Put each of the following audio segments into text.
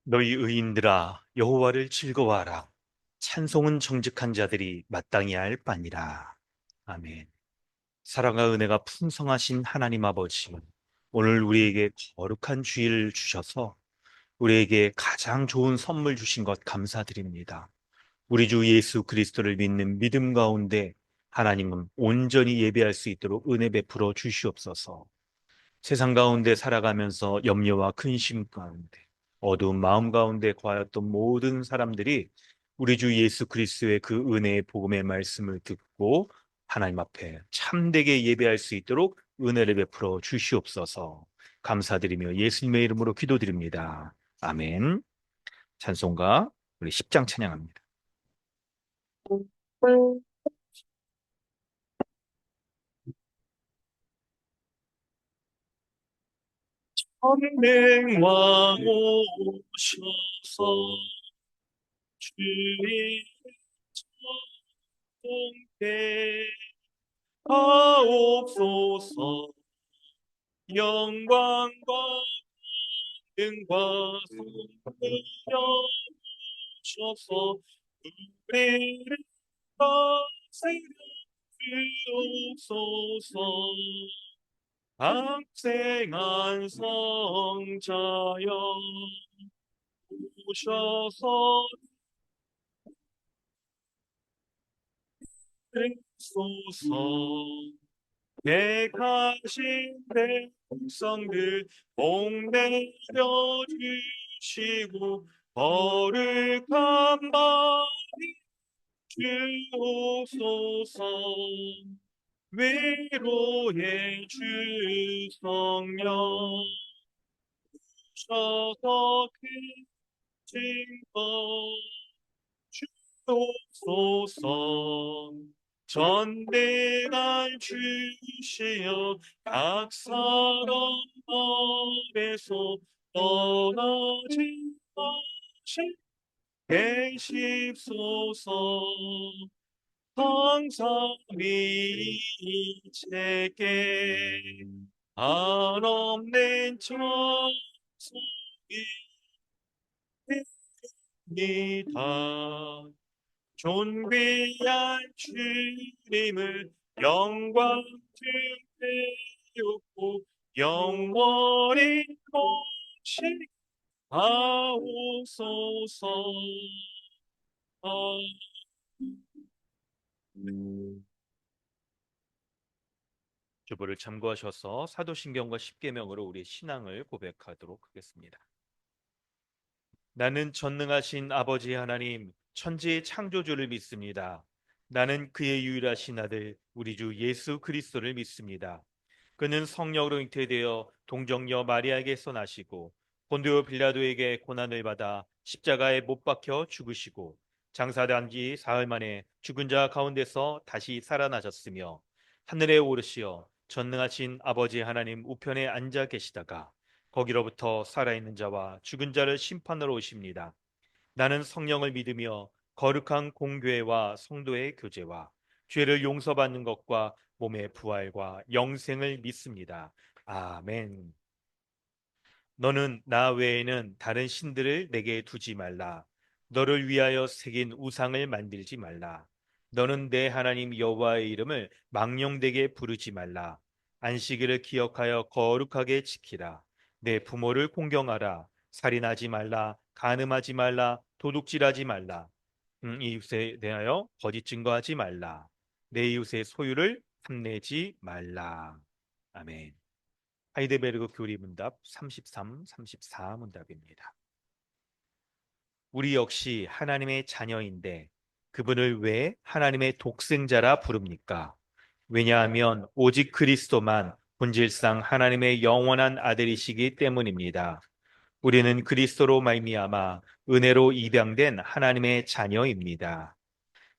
너희 의인들아 여호와를 즐거워하라. 찬송은 정직한 자들이 마땅히 할 바니라. 아멘. 사랑과 은혜가 풍성하신 하나님 아버지, 오늘 우리에게 거룩한 주일을 주셔서 우리에게 가장 좋은 선물 주신 것 감사드립니다. 우리 주 예수 그리스도를 믿는 믿음 가운데 하나님은 온전히 예배할 수 있도록 은혜 베풀어 주시옵소서. 세상 가운데 살아가면서 염려와 근심 가운데 어두운 마음 가운데 거하였던 모든 사람들이 우리 주 예수 그리스도의 그 은혜의 복음의 말씀을 듣고 하나님 앞에 참되게 예배할 수 있도록 은혜를 베풀어 주시옵소서. 감사드리며 예수님의 이름으로 기도드립니다. 아멘. 찬송가 우리 10장 찬양합니다. 천명왕 오셔서 주의 공대 하옵소서. 영광과 능과 성령 주셔서 우리를 다스려 주옵소서. 항생한 성자여 오셔서 주소서. 택하신 백성들 복내려 주시고 거룩한 마음이 주옵소서. 위로의 주 성령 오셔서 그 증거 주옵소서. 전대날 주시어 각 사람 마음에서 떠나지 마시 계십소서. 항상이 제게 한없는 찬송입니다. 존귀한 주님을 영광 드리옵고 영원히 공식하옵소서. 주보를 참고하셔서 사도신경과 십계명으로 우리의 신앙을 고백하도록 하겠습니다. 나는 전능하신 아버지 하나님, 천지의 창조주를 믿습니다. 나는 그의 유일하신 아들, 우리 주 예수 그리스도를 믿습니다. 그는 성령으로 잉태되어 동정녀 마리아에게서 나시고 본디오 빌라도에게 고난을 받아 십자가에 못 박혀 죽으시고 장사된 지 사흘 만에 죽은 자 가운데서 다시 살아나셨으며 하늘에 오르시어 전능하신 아버지 하나님 우편에 앉아 계시다가 거기로부터 살아있는 자와 죽은 자를 심판하러 오십니다. 나는 성령을 믿으며 거룩한 공교회와 성도의 교제와 죄를 용서받는 것과 몸의 부활과 영생을 믿습니다. 아멘. 너는 나 외에는 다른 신들을 내게 두지 말라. 너를 위하여 새긴 우상을 만들지 말라. 너는 내 하나님 여호와의 이름을 망령되게 부르지 말라. 안식일을 기억하여 거룩하게 지키라. 내 부모를 공경하라. 살인하지 말라. 간음하지 말라. 도둑질하지 말라. 이웃에 대하여 거짓 증거하지 말라. 내 이웃의 소유를 탐내지 말라. 아멘. 하이데베르그 교리 문답 33, 34 문답입니다. 우리 역시 하나님의 자녀인데 그분을 왜 하나님의 독생자라 부릅니까? 왜냐하면 오직 그리스도만 본질상 하나님의 영원한 아들이시기 때문입니다. 우리는 그리스도로 말미암아 은혜로 입양된 하나님의 자녀입니다.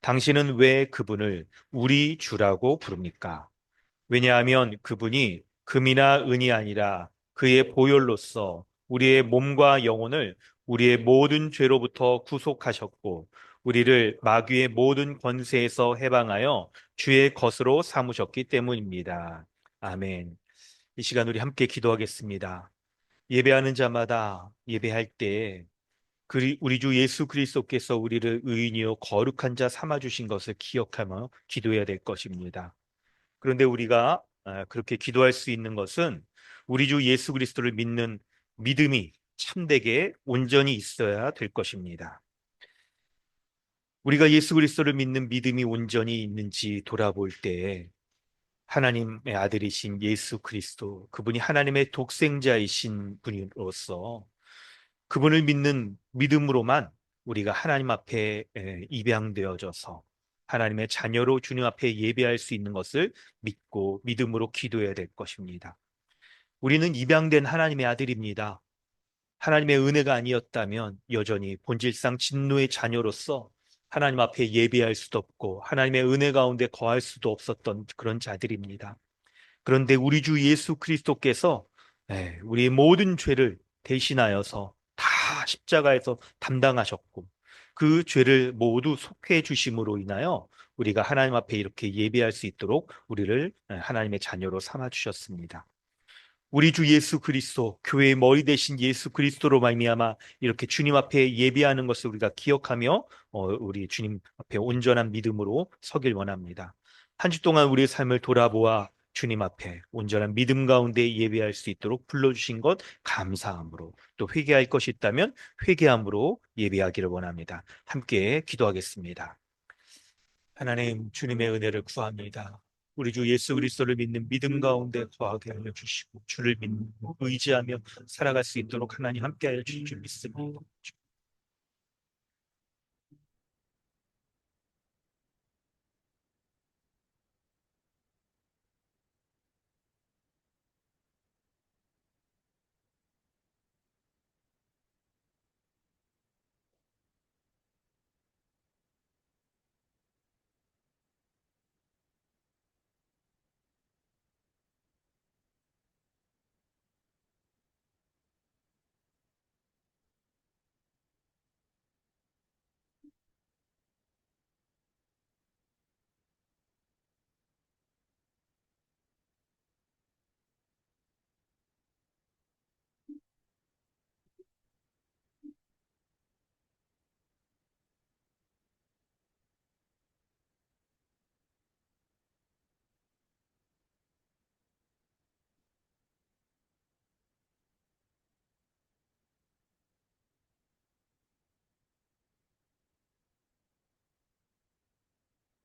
당신은 왜 그분을 우리 주라고 부릅니까? 왜냐하면 그분이 금이나 은이 아니라 그의 보혈로서 우리의 몸과 영혼을 우리의 모든 죄로부터 구속하셨고 우리를 마귀의 모든 권세에서 해방하여 주의 것으로 삼으셨기 때문입니다. 아멘. 이 시간 우리 함께 기도하겠습니다. 예배하는 자마다 예배할 때 우리 주 예수 그리스도께서 우리를 의인이요 거룩한 자 삼아 주신 것을 기억하며 기도해야 될 것입니다. 그런데 우리가 그렇게 기도할 수 있는 것은 우리 주 예수 그리스도를 믿는 믿음이 참되게 온전히 있어야 될 것입니다. 우리가 예수 그리스도를 믿는 믿음이 온전히 있는지 돌아볼 때 하나님의 아들이신 예수 그리스도, 그분이 하나님의 독생자이신 분으로서 그분을 믿는 믿음으로만 우리가 하나님 앞에 입양되어져서 하나님의 자녀로 주님 앞에 예배할 수 있는 것을 믿고 믿음으로 기도해야 될 것입니다. 우리는 입양된 하나님의 아들입니다. 하나님의 은혜가 아니었다면 여전히 본질상 진노의 자녀로서 하나님 앞에 예배할 수도 없고 하나님의 은혜 가운데 거할 수도 없었던 그런 자들입니다. 그런데 우리 주 예수 그리스도께서 우리의 모든 죄를 대신하여서 다 십자가에서 담당하셨고 그 죄를 모두 속해 주심으로 인하여 우리가 하나님 앞에 이렇게 예배할 수 있도록 우리를 하나님의 자녀로 삼아 주셨습니다. 우리 주 예수 그리스도, 교회의 머리 대신 예수 그리스도로 말미암아 이렇게 주님 앞에 예배하는 것을 우리가 기억하며 우리 주님 앞에 온전한 믿음으로 서길 원합니다. 한 주 동안 우리의 삶을 돌아보아 주님 앞에 온전한 믿음 가운데 예배할 수 있도록 불러주신 것 감사함으로, 또 회개할 것이 있다면 회개함으로 예배하기를 원합니다. 함께 기도하겠습니다. 하나님, 주님의 은혜를 구합니다. 우리 주 예수 그리스도를 믿는 믿음 가운데 거하게 하여 주시고 주를 믿고 의지하며 살아갈 수 있도록 하나님 함께하여 주실 줄 믿습니다.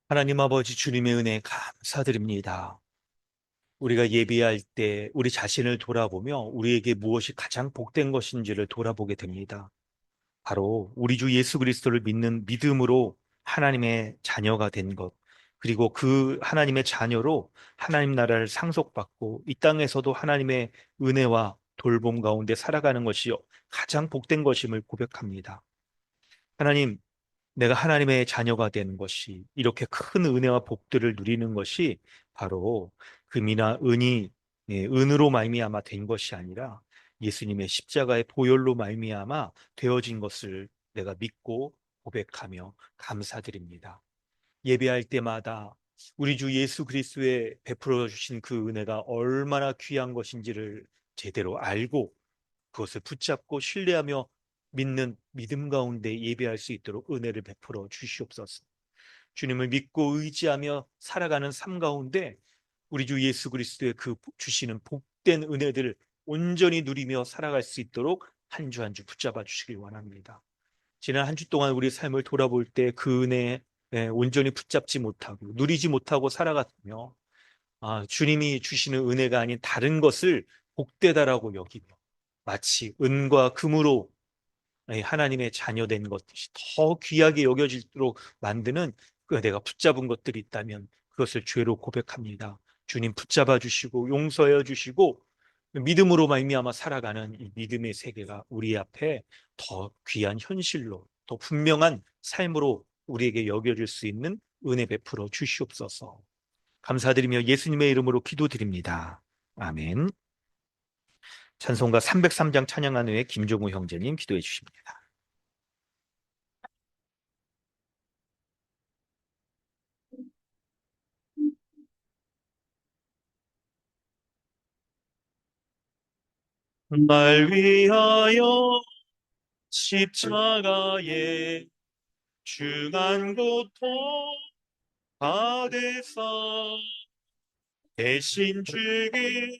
하나님 아버지, 주님의 은혜 감사드립니다. 우리가 예비할 때 우리 자신을 돌아보며 우리에게 무엇이 가장 복된 것인지를 돌아보게 됩니다. 바로 우리 주 예수 그리스도를 믿는 믿음으로 하나님의 자녀가 된 것, 그리고 그 하나님의 자녀로 하나님 나라를 상속받고 이 땅에서도 하나님의 은혜와 돌봄 가운데 살아가는 것이 가장 복된 것임을 고백합니다. 하나님, 내가 하나님의 자녀가 된 것이, 이렇게 큰 은혜와 복들을 누리는 것이 바로 금이나 은이 은으로 말미암아 된 것이 아니라 예수님의 십자가의 보혈로 말미암아 되어진 것을 내가 믿고 고백하며 감사드립니다. 예배할 때마다 우리 주 예수 그리스도의 베풀어 주신 그 은혜가 얼마나 귀한 것인지를 제대로 알고 그것을 붙잡고 신뢰하며 믿는 믿음 가운데 예배할 수 있도록 은혜를 베풀어 주시옵소서. 주님을 믿고 의지하며 살아가는 삶 가운데 우리 주 예수 그리스도의 그 주시는 복된 은혜들을 온전히 누리며 살아갈 수 있도록 한 주 한 주 붙잡아 주시길 원합니다. 지난 한 주 동안 우리 삶을 돌아볼 때 그 은혜 온전히 붙잡지 못하고 누리지 못하고 살아갔으며 주님이 주시는 은혜가 아닌 다른 것을 복되다라고 여기며 마치 은과 금으로 하나님의 자녀된 것이 더 귀하게 여겨지도록 만드는 내가 붙잡은 것들이 있다면 그것을 죄로 고백합니다. 주님 붙잡아 주시고 용서해 주시고 믿음으로 말미암아 살아가는 이 믿음의 세계가 우리 앞에 더 귀한 현실로, 더 분명한 삶으로 우리에게 여겨질 수 있는 은혜 베풀어 주시옵소서. 감사드리며 예수님의 이름으로 기도드립니다. 아멘. 찬송가 303장 찬양한 후에 김종우 형제님 기도해 주십니다. 날 위하여 십자가에 중한 고통 받으사 대신 죽은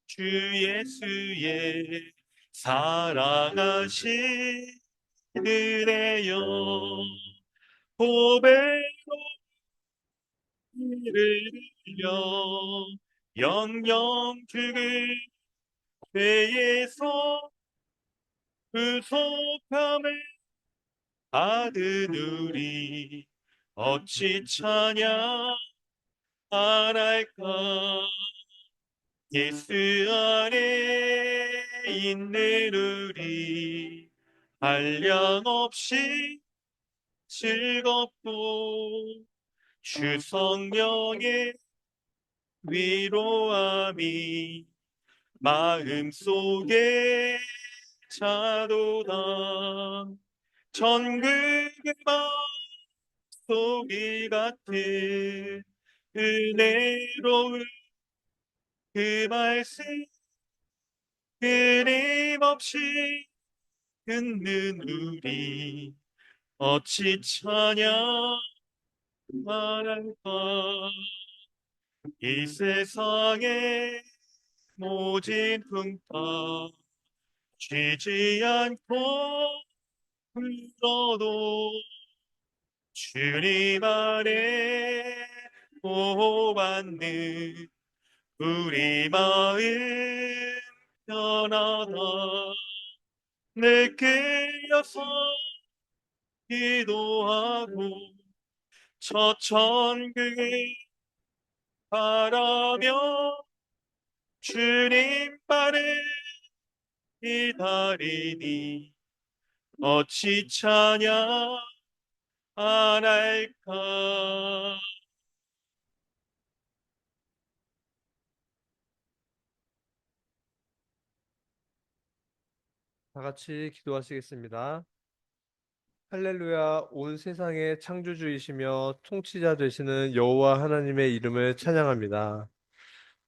주 예수의 사랑하신 은혜여 고백으로 이를 들려 영영 죽은 죄에서 구속함을 받은 우리 어찌 찬양 안 할까 예수 안에 있는 우리 한량없이 즐겁고 주 성령의 위로함이 마음속에 차도다 천국의 마음속이 같은 은혜로운 그 말씀 끊임없이 듣는 우리 어찌 찬양 말할까 이 세상의 모진 풍파 쉬지 않고 흘러도 주님 안에 보호받는 우리 마음 편하다 늘 끌려서 기도하고 저 천국을 바라며 주님 발을 기다리니 어찌 찬양 안 할까 다 같이 기도하시겠습니다. 할렐루야, 온 세상의 창조주이시며 통치자 되시는 여호와 하나님의 이름을 찬양합니다.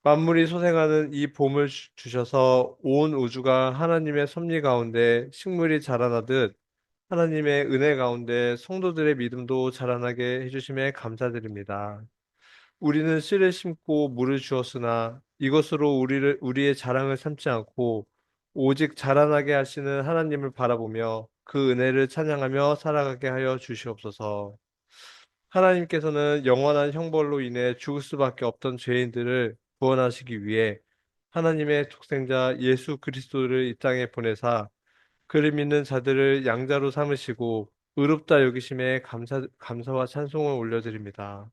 만물이 소생하는 이 봄을 주셔서 온 우주가 하나님의 섭리 가운데 식물이 자라나듯 하나님의 은혜 가운데 성도들의 믿음도 자라나게 해주심에 감사드립니다. 우리는 씨를 심고 물을 주었으나 이것으로 우리의 자랑을 삼지 않고 오직 자라나게 하시는 하나님을 바라보며 그 은혜를 찬양하며 살아가게 하여 주시옵소서. 하나님께서는 영원한 형벌로 인해 죽을 수밖에 없던 죄인들을 구원하시기 위해 하나님의 독생자 예수 그리스도를 이 땅에 보내사 그를 믿는 자들을 양자로 삼으시고 의롭다 여기심에 감사와 찬송을 올려드립니다.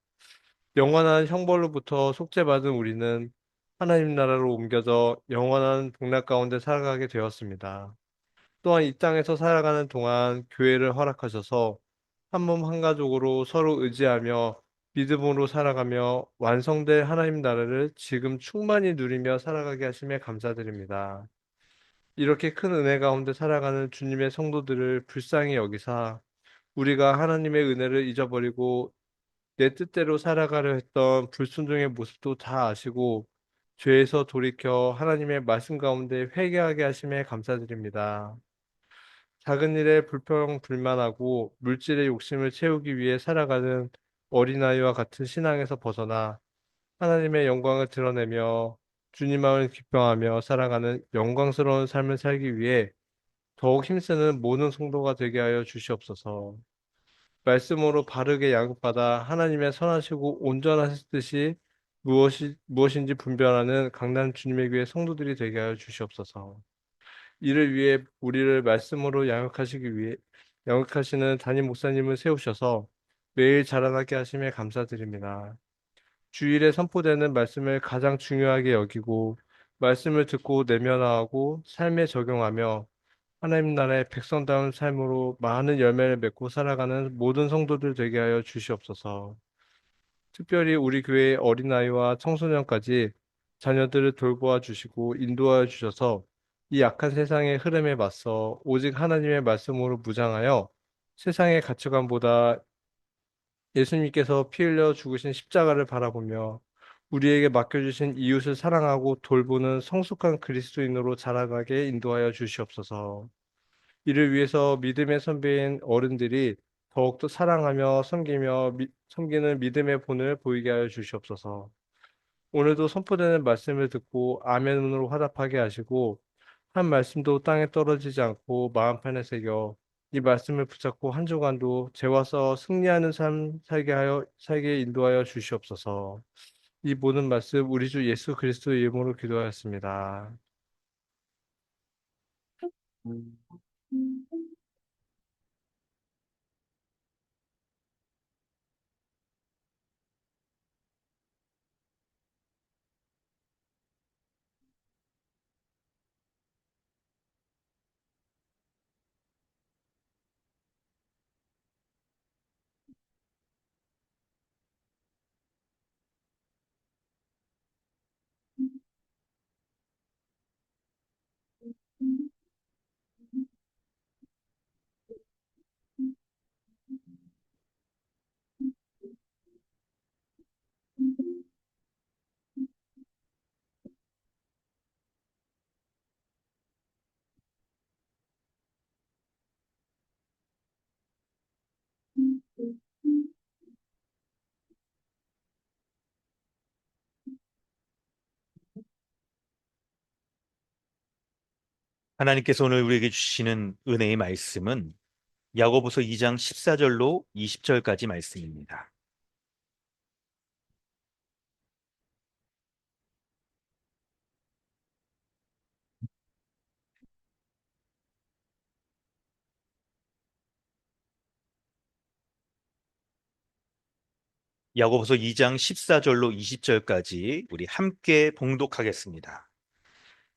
영원한 형벌로부터 속죄받은 우리는 하나님 나라로 옮겨져 영원한 복락 가운데 살아가게 되었습니다. 또한 이 땅에서 살아가는 동안 교회를 허락하셔서 한 몸 한 가족으로 서로 의지하며 믿음으로 살아가며 완성될 하나님 나라를 지금 충만히 누리며 살아가게 하심에 감사드립니다. 이렇게 큰 은혜 가운데 살아가는 주님의 성도들을 불쌍히 여기사 우리가 하나님의 은혜를 잊어버리고 내 뜻대로 살아가려 했던 불순종의 모습도 다 아시고 죄에서 돌이켜 하나님의 말씀 가운데 회개하게 하심에 감사드립니다. 작은 일에 불평불만하고 물질의 욕심을 채우기 위해 살아가는 어린아이와 같은 신앙에서 벗어나 하나님의 영광을 드러내며 주님만을 기뻐하며 살아가는 영광스러운 삶을 살기 위해 더욱 힘쓰는 모든 성도가 되게 하여 주시옵소서. 말씀으로 바르게 양육받아 하나님의 선하시고 온전하신 뜻이 무엇인지 분별하는 강단 주님의 교회 성도들이 되게 하여 주시옵소서. 이를 위해 우리를 말씀으로 양육하시기 위해 양육하시는 담임 목사님을 세우셔서 매일 자라나게 하심에 감사드립니다. 주일에 선포되는 말씀을 가장 중요하게 여기고 말씀을 듣고 내면화하고 삶에 적용하며 하나님 나라의 백성다운 삶으로 많은 열매를 맺고 살아가는 모든 성도들 되게 하여 주시옵소서. 특별히 우리 교회의 어린아이와 청소년까지 자녀들을 돌보아 주시고 인도하여 주셔서 이 약한 세상의 흐름에 맞서 오직 하나님의 말씀으로 무장하여 세상의 가치관보다 예수님께서 피 흘려 죽으신 십자가를 바라보며 우리에게 맡겨주신 이웃을 사랑하고 돌보는 성숙한 그리스도인으로 자라나게 인도하여 주시옵소서. 이를 위해서 믿음의 선배인 어른들이 더욱더 사랑하며 섬기는 믿음의 본을 보이게 하여 주시옵소서. 오늘도 선포되는 말씀을 듣고 아멘으로 화답하게 하시고 한 말씀도 땅에 떨어지지 않고 마음판에 새겨 이 말씀을 붙잡고 한 주간도 죄와 싸워 승리하는 삶 살게 인도하여 주시옵소서. 이 모든 말씀 우리 주 예수 그리스도의 이름으로 기도하였습니다. 하나님께서 오늘 우리에게 주시는 은혜의 말씀은 야고보서 2장 14절로 20절까지 말씀입니다. 야고보서 2장 14절로 20절까지 우리 함께 봉독하겠습니다.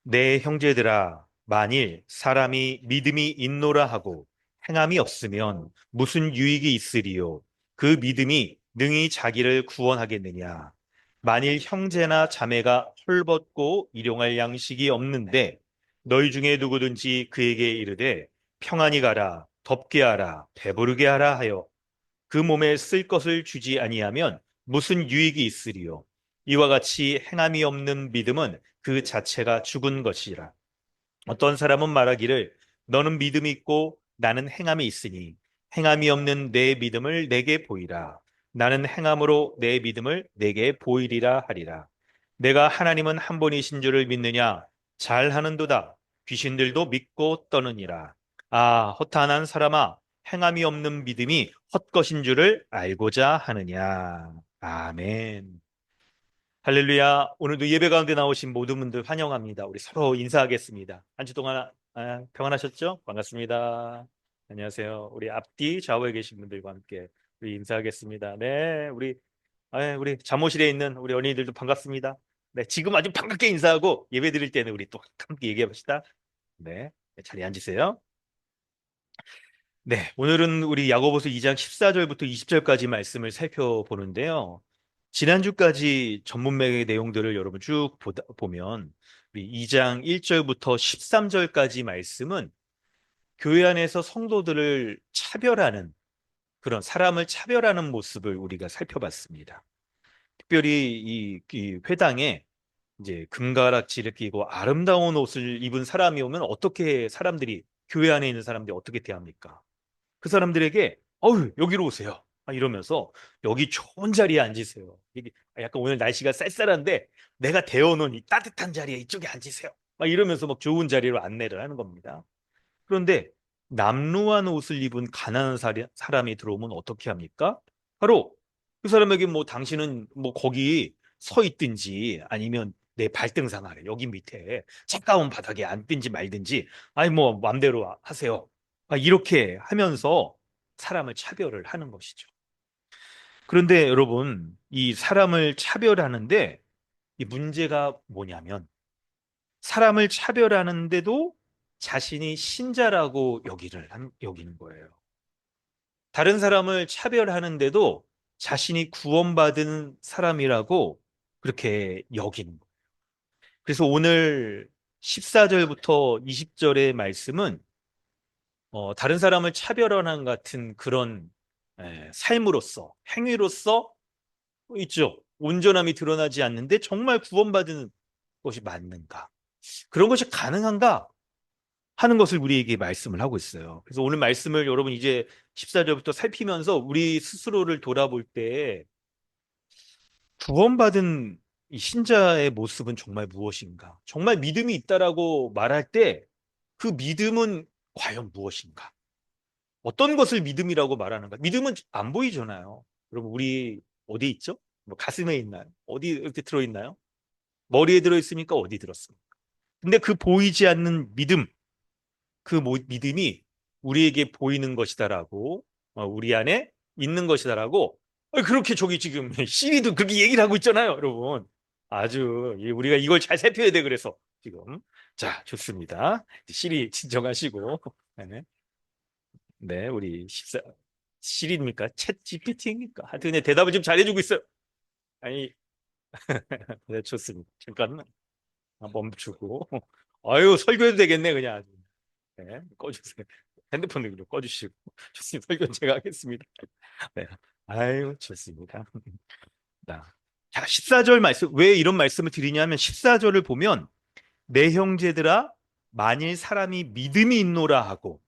내 형제들아, 만일 사람이 믿음이 있노라 하고 행함이 없으면 무슨 유익이 있으리요? 그 믿음이 능히 자기를 구원하겠느냐? 만일 형제나 자매가 헐벗고 일용할 양식이 없는데 너희 중에 누구든지 그에게 이르되 평안히 가라, 덥게 하라, 배부르게 하라 하여 그 몸에 쓸 것을 주지 아니하면 무슨 유익이 있으리요? 이와 같이 행함이 없는 믿음은 그 자체가 죽은 것이라. 어떤 사람은 말하기를 너는 믿음이 있고 나는 행함이 있으니 행함이 없는 내 믿음을 내게 보이라. 나는 행함으로 내 믿음을 내게 보이리라 하리라. 내가 하나님은 한 분이신 줄을 믿느냐? 잘하는도다. 귀신들도 믿고 떠느니라. 아, 허탄한 사람아, 행함이 없는 믿음이 헛것인 줄을 알고자 하느냐. 아멘. 할렐루야. 오늘도 예배 가운데 나오신 모든 분들 환영합니다. 우리 서로 인사하겠습니다. 한 주 동안 평안하셨죠? 반갑습니다. 안녕하세요. 우리 앞뒤 좌우에 계신 분들과 함께 우리 인사하겠습니다. 네, 우리 잠옷실에 있는 우리 어린이들도 반갑습니다. 네, 지금 아주 반갑게 인사하고 예배 드릴 때는 우리 또 함께 얘기해 봅시다. 네, 자리에 앉으세요. 네, 오늘은 우리 야고보서 2장 14절부터 20절까지 말씀을 살펴보는데요. 지난주까지 전문맥의 내용들을 여러분 쭉 보면 우리 2장 1절부터 13절까지 말씀은 교회 안에서 성도들을 차별하는 그런 사람을 차별하는 모습을 우리가 살펴봤습니다. 특별히 이 회당에 이제 금가락지를 끼고 아름다운 옷을 입은 사람이 오면 어떻게 사람들이 교회 안에 있는 사람들이 어떻게 대합니까? 그 사람들에게 어우 여기로 오세요. 이러면서 여기 좋은 자리에 앉으세요. 이게 약간 오늘 날씨가 쌀쌀한데 내가 데워놓은 이 따뜻한 자리에 이쪽에 앉으세요. 막 이러면서 막 좋은 자리로 안내를 하는 겁니다. 그런데 남루한 옷을 입은 가난한 사람이 들어오면 어떻게 합니까? 바로 그 사람에게 뭐 당신은 뭐 거기 서 있든지 아니면 내 발등상 아래 여기 밑에 차가운 바닥에 앉든지 말든지 아니 뭐 맘대로 하세요. 이렇게 하면서 사람을 차별을 하는 것이죠. 그런데 여러분 이 사람을 차별하는데 이 문제가 뭐냐면 사람을 차별하는데도 자신이 신자라고 여기는 거예요. 다른 사람을 차별하는데도 자신이 구원받은 사람이라고 그렇게 여기는 거예요. 그래서 오늘 14절부터 20절의 말씀은 다른 사람을 차별하는 같은 그런 삶으로서 행위로서 있죠. 온전함이 드러나지 않는데 정말 구원받은 것이 맞는가? 그런 것이 가능한가? 하는 것을 우리에게 말씀을 하고 있어요. 그래서 오늘 말씀을 여러분 이제 14절부터 살피면서 우리 스스로를 돌아볼 때 구원받은 이 신자의 모습은 정말 무엇인가? 정말 믿음이 있다라고 말할 때 그 믿음은 과연 무엇인가? 어떤 것을 믿음이라고 말하는가? 믿음은 안 보이잖아요. 여러분, 우리 어디 있죠? 뭐 가슴에 있나요? 어디 이렇게 들어있나요? 머리에 들어있습니까? 어디 들었습니까? 근데 그 보이지 않는 믿음, 믿음이 우리에게 보이는 것이다라고, 우리 안에 있는 것이다라고, 그렇게 저기 지금 시리도 그렇게 얘기를 하고 있잖아요, 여러분. 아주 우리가 이걸 잘 살펴야 돼, 그래서 지금. 자, 좋습니다. 시리 진정하시고. 네. 네, 우리 실입니까? 챗 GPT입니까? 하여튼 그냥 대답을 좀 잘해주고 있어요. 아니, 네, 좋습니다. 잠깐 멈추고. 아유, 설교해도 되겠네, 그냥. 네, 꺼주세요. 핸드폰으로 꺼주시고. 좋습니다. 설교 제가 하겠습니다. 네. 아유, 좋습니다. 자, 14절 말씀, 왜 이런 말씀을 드리냐면 14절을 보면 내 형제들아, 만일 사람이 믿음이 있노라 하고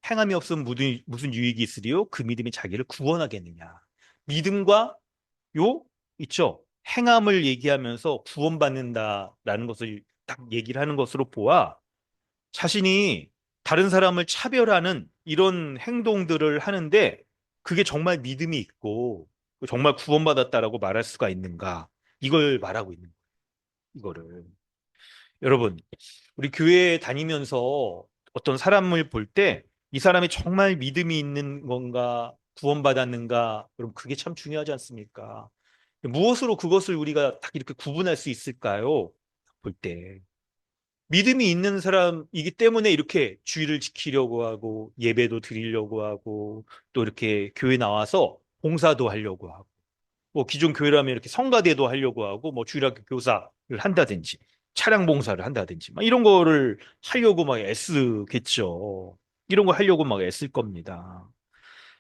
행함이 없으면 무슨 유익이 있으리요? 그 믿음이 자기를 구원하겠느냐. 믿음과 요 있죠. 행함을 얘기하면서 구원받는다라는 것을 딱 얘기를 하는 것으로 보아 자신이 다른 사람을 차별하는 이런 행동들을 하는데 그게 정말 믿음이 있고 정말 구원받았다라고 말할 수가 있는가? 이걸 말하고 있는 거예요. 이거를. 여러분, 우리 교회에 다니면서 어떤 사람을 볼 때 이 사람이 정말 믿음이 있는 건가, 구원받았는가, 여러분, 그게 참 중요하지 않습니까? 무엇으로 그것을 우리가 딱 이렇게 구분할 수 있을까요? 볼 때. 믿음이 있는 사람이기 때문에 이렇게 주의를 지키려고 하고, 예배도 드리려고 하고, 또 이렇게 교회 나와서 봉사도 하려고 하고, 뭐 기존 교회라면 이렇게 성가대도 하려고 하고 뭐 주일학교 교사를 한다든지 차량 봉사를 한다든지 막 이런 거를 하려고 막 애쓰겠죠. 이런 거 하려고 막 애쓸 겁니다.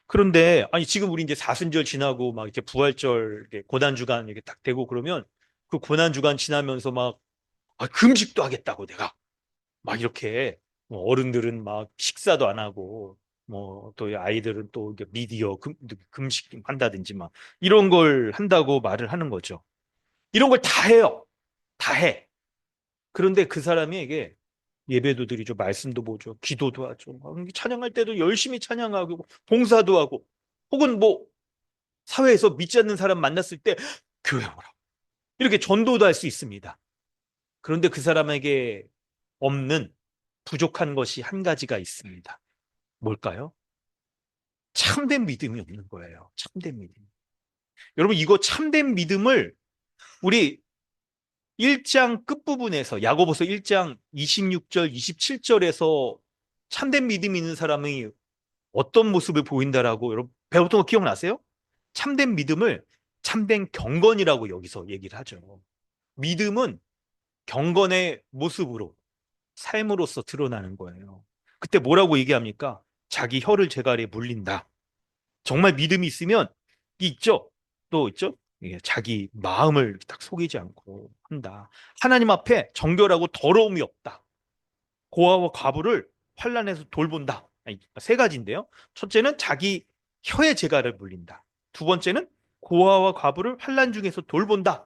그런데 아니 지금 우리 이제 사순절 지나고 막 이렇게 부활절 이렇게 고난 주간 이렇게 딱 되고 그러면 그 고난 주간 지나면서 막 금식도 하겠다고 내가 막 이렇게 뭐 어른들은 막 식사도 안 하고 뭐 또 아이들은 또 이게 미디어 금식 한다든지 막 이런 걸 한다고 말을 하는 거죠. 이런 걸 다 해요. 다 해. 그런데 그 사람에게 예배도 드리죠. 말씀도 보죠. 기도도 하죠. 찬양할 때도 열심히 찬양하고 봉사도 하고 혹은 뭐 사회에서 믿지 않는 사람 만났을 때 교회 오라. 이렇게 전도도 할 수 있습니다. 그런데 그 사람에게 없는 부족한 것이 한 가지가 있습니다. 뭘까요? 참된 믿음이 없는 거예요. 참된 믿음. 여러분, 이거 참된 믿음을 우리 1장 끝부분에서, 야고보서 1장 26절, 27절에서 참된 믿음이 있는 사람이 어떤 모습을 보인다라고 여러분 배웠던 거 기억나세요? 참된 믿음을 참된 경건이라고 여기서 얘기를 하죠. 믿음은 경건의 모습으로, 삶으로서 드러나는 거예요. 그때 뭐라고 얘기합니까? 자기 혀를 제갈에 물린다. 정말 믿음이 있으면 있죠. 또 있죠. 예, 자기 마음을 딱 속이지 않고 한다. 하나님 앞에 정결하고 더러움이 없다. 고아와 과부를 환난에서 돌본다. 아니, 세 가지인데요. 첫째는 자기 혀의 재갈을 물린다. 두 번째는 고아와 과부를 환난 중에서 돌본다.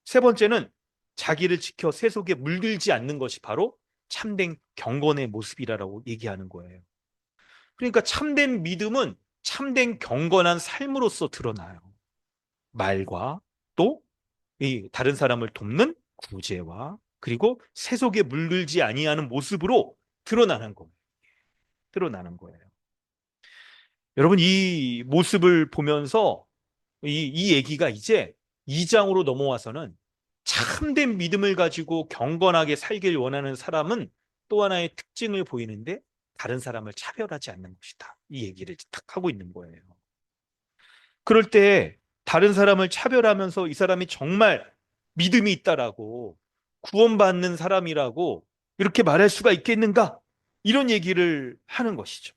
세 번째는 자기를 지켜 세속에 물들지 않는 것이 바로 참된 경건의 모습이라고 얘기하는 거예요. 그러니까 참된 믿음은 참된 경건한 삶으로서 드러나요. 말과 또 이 다른 사람을 돕는 구제와 그리고 세속에 물들지 아니하는 모습으로 드러나는 거예요. 드러나는 거예요. 여러분 이 모습을 보면서 이 얘기가 이제 2장으로 넘어와서는 참된 믿음을 가지고 경건하게 살길 원하는 사람은 또 하나의 특징을 보이는데 다른 사람을 차별하지 않는 것이다. 이 얘기를 딱 하고 있는 거예요. 그럴 때 다른 사람을 차별하면서 이 사람이 정말 믿음이 있다라고 구원받는 사람이라고 이렇게 말할 수가 있겠는가? 이런 얘기를 하는 것이죠.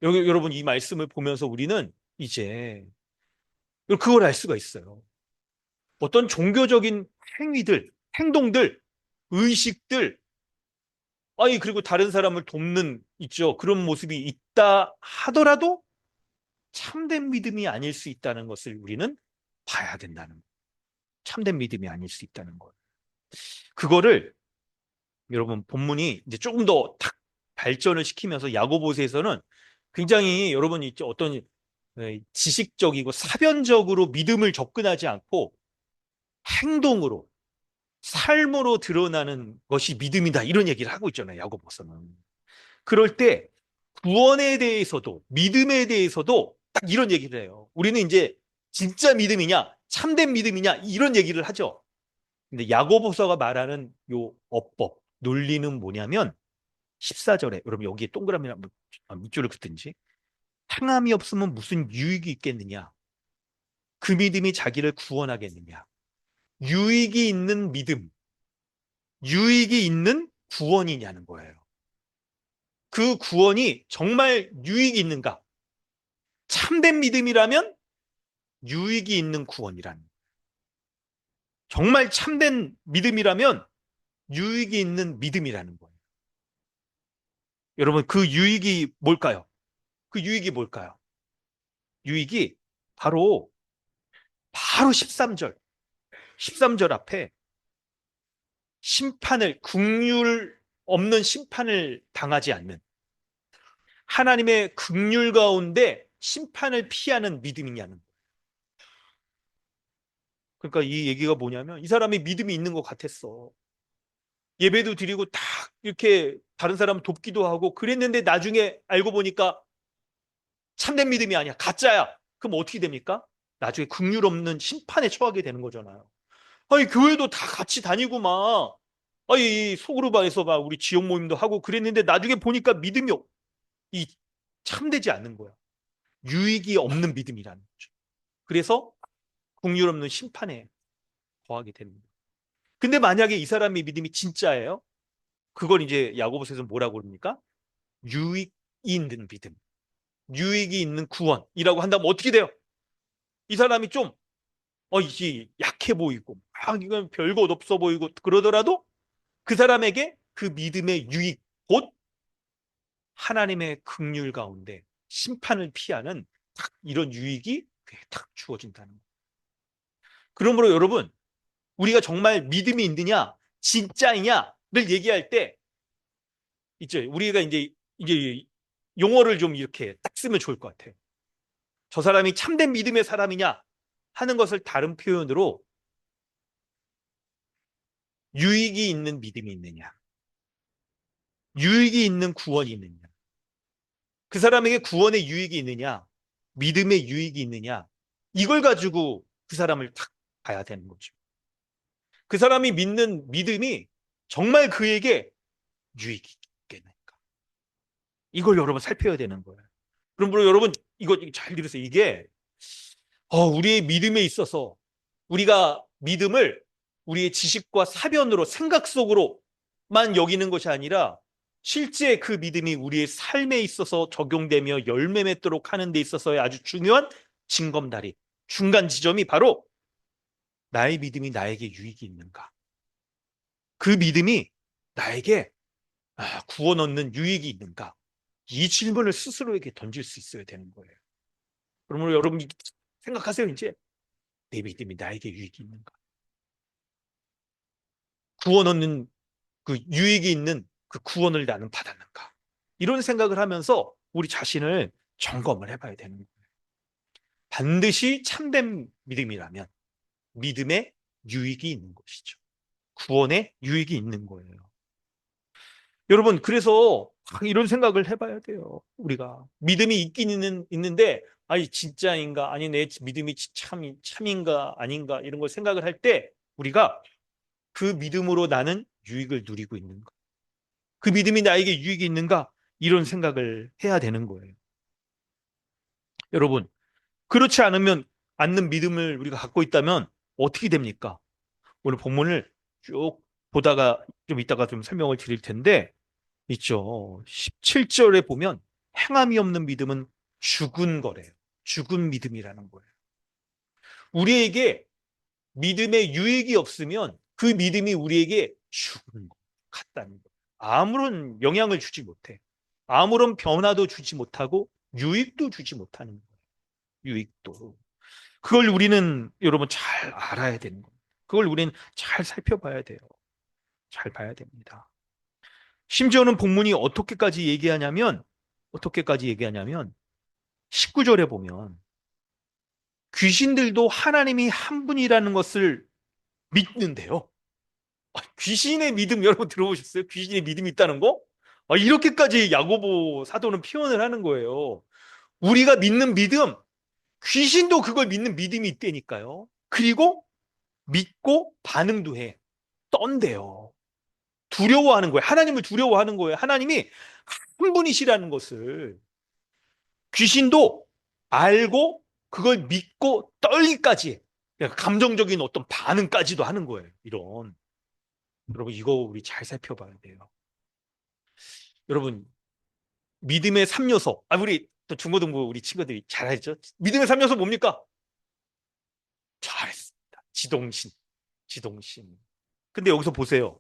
여러분 이 말씀을 보면서 우리는 이제 그걸 알 수가 있어요. 어떤 종교적인 행위들, 행동들, 의식들, 아니, 그리고 다른 사람을 돕는, 있죠. 그런 모습이 있다 하더라도 참된 믿음이 아닐 수 있다는 것을 우리는 봐야 된다는 거예요. 참된 믿음이 아닐 수 있다는 거예요. 그거를 여러분 본문이 이제 조금 더 탁 발전을 시키면서 야고보서에서는 굉장히 여러분 있죠. 어떤 지식적이고 사변적으로 믿음을 접근하지 않고 행동으로 삶으로 드러나는 것이 믿음이다. 이런 얘기를 하고 있잖아요. 야고보서는. 그럴 때 구원에 대해서도 믿음에 대해서도 딱 이런 얘기를 해요. 우리는 이제 진짜 믿음이냐 참된 믿음이냐 이런 얘기를 하죠. 근데 야고보서가 말하는 요 어법 논리는 뭐냐면 14절에 여러분 여기에 동그라미나 밑줄을 긋든지 행함이 없으면 무슨 유익이 있겠느냐? 그 믿음이 자기를 구원하겠느냐? 유익이 있는 믿음, 유익이 있는 구원이냐는 거예요. 그 구원이 정말 유익이 있는가? 참된 믿음이라면 유익이 있는 구원이라는 거예요. 정말 참된 믿음이라면 유익이 있는 믿음이라는 거예요. 여러분 그 유익이 뭘까요? 그 유익이 뭘까요? 유익이 바로 13절. 13절 앞에 심판을, 긍휼 없는 심판을 당하지 않는 하나님의 긍휼 가운데 심판을 피하는 믿음이냐는 거예요. 그러니까 이 얘기가 뭐냐면 이 사람이 믿음이 있는 것 같았어. 예배도 드리고 딱 이렇게 다른 사람 돕기도 하고 그랬는데 나중에 알고 보니까 참된 믿음이 아니야. 가짜야. 그럼 어떻게 됩니까? 나중에 긍휼 없는 심판에 처하게 되는 거잖아요. 아니, 교회도 다 같이 다니고 막, 아니, 소그룹에서 막 우리 지역 모임도 하고 그랬는데 나중에 보니까 믿음이 이 참되지 않는 거야. 유익이 없는 믿음이라는 거죠. 그래서 긍휼 없는 심판에 거하게 되는 거예요. 근데 만약에 이 사람의 믿음이 진짜예요? 그걸 이제 야고보서에서 뭐라고 그럽니까? 유익이 있는 믿음, 유익이 있는 구원이라고 한다면 어떻게 돼요? 이 사람이 좀 이게 약해 보이고 막 이건 별것 없어 보이고 그러더라도 그 사람에게 그 믿음의 유익, 곧 하나님의 긍휼 가운데 심판을 피하는 딱 이런 유익이 그게 딱 주어진다는 거예요. 그러므로 여러분, 우리가 정말 믿음이 있느냐, 진짜이냐를 얘기할 때 있죠. 우리가 이제 용어를 좀 이렇게 딱 쓰면 좋을 것 같아요. 저 사람이 참된 믿음의 사람이냐 하는 것을 다른 표현으로 유익이 있는 믿음이 있느냐, 유익이 있는 구원이 있느냐, 그 사람에게 구원의 유익이 있느냐, 믿음의 유익이 있느냐, 이걸 가지고 그 사람을 딱 봐야 되는 거죠. 그 사람이 믿는 믿음이 정말 그에게 유익이 있겠는가. 이걸 여러분 살펴야 되는 거예요. 그러므로 여러분 이거 잘 들으세요. 이게 우리의 믿음에 있어서 우리가 믿음을 우리의 지식과 사변으로 생각 속으로만 여기는 것이 아니라 실제 그 믿음이 우리의 삶에 있어서 적용되며 열매 맺도록 하는 데 있어서의 아주 중요한 징검다리, 중간 지점이 바로 나의 믿음이 나에게 유익이 있는가? 그 믿음이 나에게 구원 얻는 유익이 있는가? 이 질문을 스스로에게 던질 수 있어야 되는 거예요. 그러므로 여러분 생각하세요. 이제 내 믿음이 나에게 유익이 있는가? 구원 얻는 그 유익이 있는 그 구원을 나는 받았는가? 이런 생각을 하면서 우리 자신을 점검을 해봐야 되는 거예요. 반드시 참된 믿음이라면 믿음에 유익이 있는 것이죠. 구원에 유익이 있는 거예요. 여러분, 그래서 이런 생각을 해봐야 돼요. 우리가 믿음이 있는데, 아니 진짜인가? 아니 내 믿음이 참인가 아닌가? 이런 걸 생각을 할 때 우리가 그 믿음으로 나는 유익을 누리고 있는가? 그 믿음이 나에게 유익이 있는가? 이런 생각을 해야 되는 거예요. 여러분, 그렇지 않는 믿음을 우리가 갖고 있다면 어떻게 됩니까? 오늘 본문을 쭉 보다가 좀 이따가 좀 설명을 드릴 텐데 있죠. 17절에 보면 행함이 없는 믿음은 죽은 거래요. 죽은 믿음이라는 거예요. 우리에게 믿음의 유익이 없으면 그 믿음이 우리에게 죽은 것 같다는 거예요. 아무런 영향을 주지 못해. 아무런 변화도 주지 못하고 유익도 주지 못하는 거예요. 유익도. 그걸 우리는 여러분 잘 알아야 되는 거예요. 그걸 우리는 잘 살펴봐야 돼요. 잘 봐야 됩니다. 심지어는 본문이 어떻게까지 얘기하냐면 19절에 보면 귀신들도 하나님이 한 분이라는 것을 믿는데요. 귀신의 믿음 여러분 들어보셨어요? 귀신의 믿음이 있다는 거? 이렇게까지 야고보 사도는 표현을 하는 거예요. 우리가 믿는 믿음, 귀신도 그걸 믿는 믿음이 있다니까요. 그리고 믿고 반응도 해. 떤대요. 두려워하는 거예요. 하나님을 두려워하는 거예요. 하나님이 한 분이시라는 것을 귀신도 알고 그걸 믿고 떨기까지 감정적인 어떤 반응까지도 하는 거예요. 이런. 여러분 이거 우리 잘 살펴봐야 돼요. 여러분 믿음의 3요소. 우리 또 중고등부 우리 친구들이 잘 알죠? 믿음의 3요소 뭡니까? 잘했습니다. 지동신. 지동신. 근데 여기서 보세요.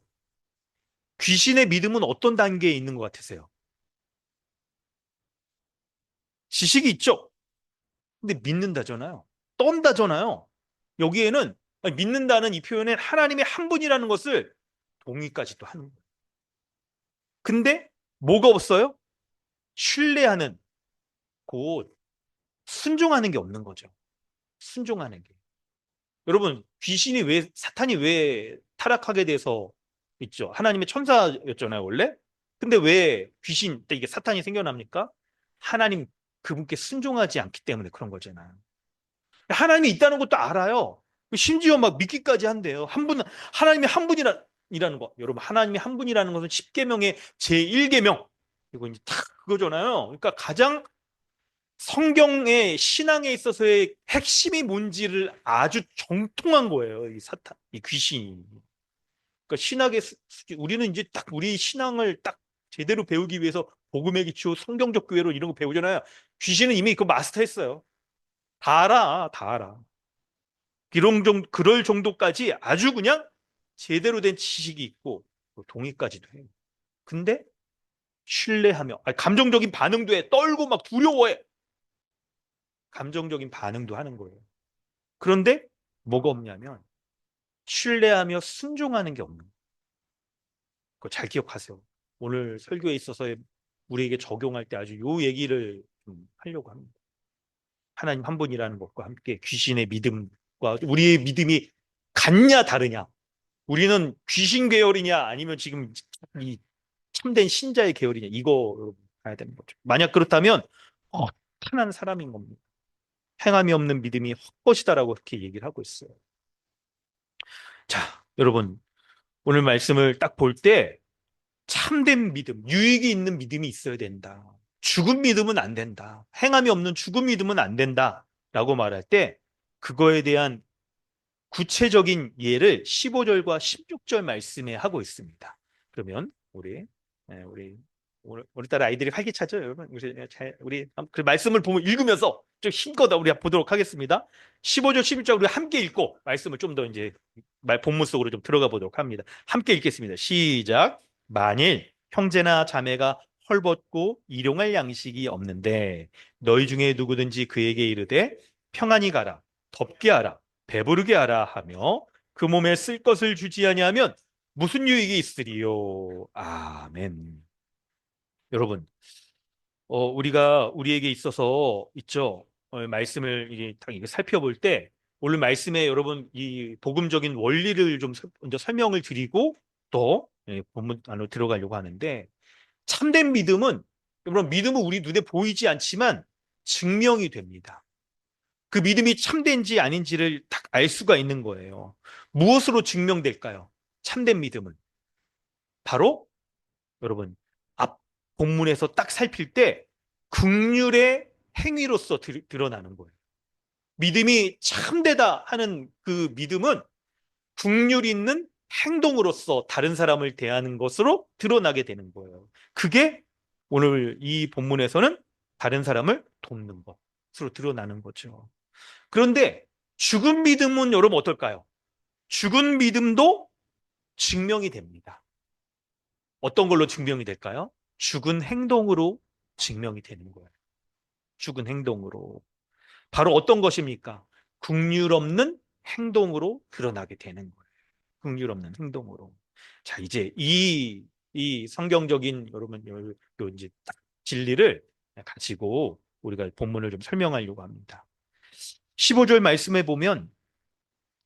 귀신의 믿음은 어떤 단계에 있는 것 같으세요? 지식이 있죠? 근데 믿는다잖아요. 떤다잖아요. 여기에는 믿는다는 이 표현은 하나님의 한 분이라는 것을 동의까지 또 하는 거예요. 근데 뭐가 없어요? 신뢰하는 곧 순종하는 게 없는 거죠. 순종하는 게. 여러분 사탄이 왜 타락하게 돼서 있죠? 하나님의 천사였잖아요, 원래. 근데 왜 이게 사탄이 생겨납니까? 하나님 그분께 순종하지 않기 때문에 그런 거잖아요. 하나님이 있다는 것도 알아요. 심지어 막 믿기까지 한대요. 하나님이 한 분이라는 거. 여러분, 하나님이 한 분이라는 것은 10계명의 제1계명. 이거 이제 다 그거잖아요. 그러니까 가장 성경의 신앙에 있어서의 핵심이 뭔지를 아주 정통한 거예요. 이 사탄, 이 귀신이. 그러니까 우리는 이제 딱 우리 신앙을 딱 제대로 배우기 위해서 복음의 기초, 성경적 교회로 이런 거 배우잖아요. 귀신은 이미 그거 마스터했어요. 다 알아, 다 알아. 그럴 정도까지 아주 그냥 제대로 된 지식이 있고 동의까지도 해요. 근데 신뢰하며 감정적인 반응도 해. 떨고 막 두려워해. 감정적인 반응도 하는 거예요. 그런데 뭐가 없냐면 신뢰하며 순종하는 게 없는 거예요. 그거 잘 기억하세요. 오늘 설교에 있어서 우리에게 적용할 때 아주 요 얘기를 좀 하려고 합니다. 하나님 한 분이라는 것과 함께 귀신의 믿음과 우리의 믿음이 같냐 다르냐. 우리는 귀신 계열이냐 아니면 지금 이 참된 신자의 계열이냐 이거 봐야 되는 거죠. 만약 그렇다면 탄한 사람인 겁니다. 행함이 없는 믿음이 헛것이다라고 그렇게 얘기를 하고 있어요. 자, 여러분 오늘 말씀을 딱 볼 때 참된 믿음, 유익이 있는 믿음이 있어야 된다. 죽은 믿음은 안 된다. 행함이 없는 죽은 믿음은 안 된다라고 말할 때 그거에 대한 구체적인 예를 15절과 16절 말씀에 하고 있습니다. 그러면 우리 오늘따라 아이들이 활기차죠, 여러분. 우리 그 말씀을 보면 읽으면서 좀 힘껏 우리 보도록 하겠습니다. 15절, 16절 우리 함께 읽고 말씀을 좀 더 이제 본문 속으로 좀 들어가 보도록 합니다. 함께 읽겠습니다. 시작. 만일 형제나 자매가 헐벗고 일용할 양식이 없는데 너희 중에 누구든지 그에게 이르되 평안히 가라, 덥게 하라, 배부르게 하라 하며 그 몸에 쓸 것을 주지 아니하면 무슨 유익이 있으리요. 아멘. 여러분, 우리에게 있어서 있죠. 말씀을 이게 딱 이게 살펴볼 때 오늘 말씀에 여러분 이 복음적인 원리를 좀 먼저 설명을 드리고 또 본문 안으로 들어가려고 하는데 참된 믿음은 여러분 믿음은 우리 눈에 보이지 않지만 증명이 됩니다. 그 믿음이 참된지 아닌지를 딱 알 수가 있는 거예요. 무엇으로 증명될까요? 참된 믿음은 바로 여러분 앞 본문에서 딱 살필 때 긍휼의 행위로서 드러나는 거예요. 믿음이 참되다 하는 그 믿음은 긍휼 있는 행동으로서 다른 사람을 대하는 것으로 드러나게 되는 거예요. 그게 오늘 이 본문에서는 다른 사람을 돕는 것으로 드러나는 거죠. 그런데 죽은 믿음은 여러분 어떨까요? 죽은 믿음도 증명이 됩니다. 어떤 걸로 증명이 될까요? 죽은 행동으로 증명이 되는 거예요. 죽은 행동으로. 바로 어떤 것입니까? 긍휼 없는 행동으로 드러나게 되는 거예요. 긍휼 없는 행동으로. 자, 이제 이 성경적인 여러분 요 이제 딱 진리를 가지고 우리가 본문을 좀 설명하려고 합니다. 15절 말씀에 보면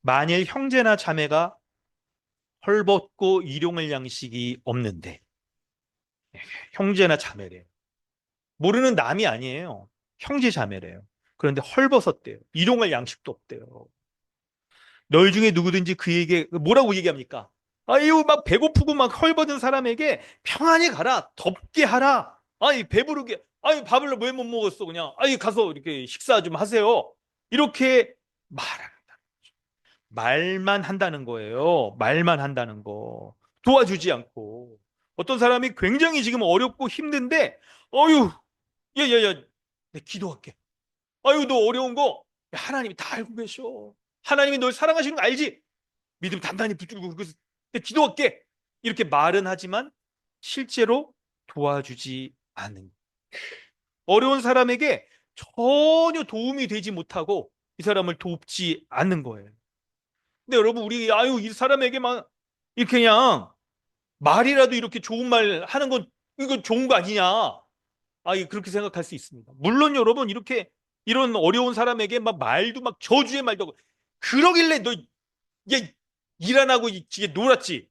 만일 형제나 자매가 헐벗고 일용할 양식이 없는데 형제나 자매래요. 모르는 남이 아니에요. 형제 자매래요. 그런데 헐벗었대요. 일용할 양식도 없대요. 너희 중에 누구든지 그에게 뭐라고 얘기합니까? 아유, 막 배고프고 막 헐벗은 사람에게 평안히 가라, 덥게 하라. 아이, 배부르게. 아이, 밥을 왜 못 먹었어? 그냥. 아이, 가서 이렇게 식사 좀 하세요. 이렇게 말합니다. 말만 한다는 거예요. 말만 한다는 거. 도와주지 않고. 어떤 사람이 굉장히 지금 어렵고 힘든데, 어유, 야, 야, 야, 내 기도할게. 아유, 너 어려운 거 하나님이 다 알고 계셔. 하나님이 널 사랑하시는 거 알지? 믿음 단단히 붙들고 그래서 기도할게. 이렇게 말은 하지만 실제로 도와주지 않는. 어려운 사람에게 전혀 도움이 되지 못하고 이 사람을 돕지 않는 거예요. 근데 여러분 우리 아유 이 사람에게만 이렇게 그냥 말이라도 이렇게 좋은 말 하는 건 이거 좋은 거 아니냐? 그렇게 생각할 수 있습니다. 물론 여러분 이렇게 이런 어려운 사람에게 막 말도 막 저주의 말도 하고 그러길래 너 얘 일 안 하고 이게 놀았지.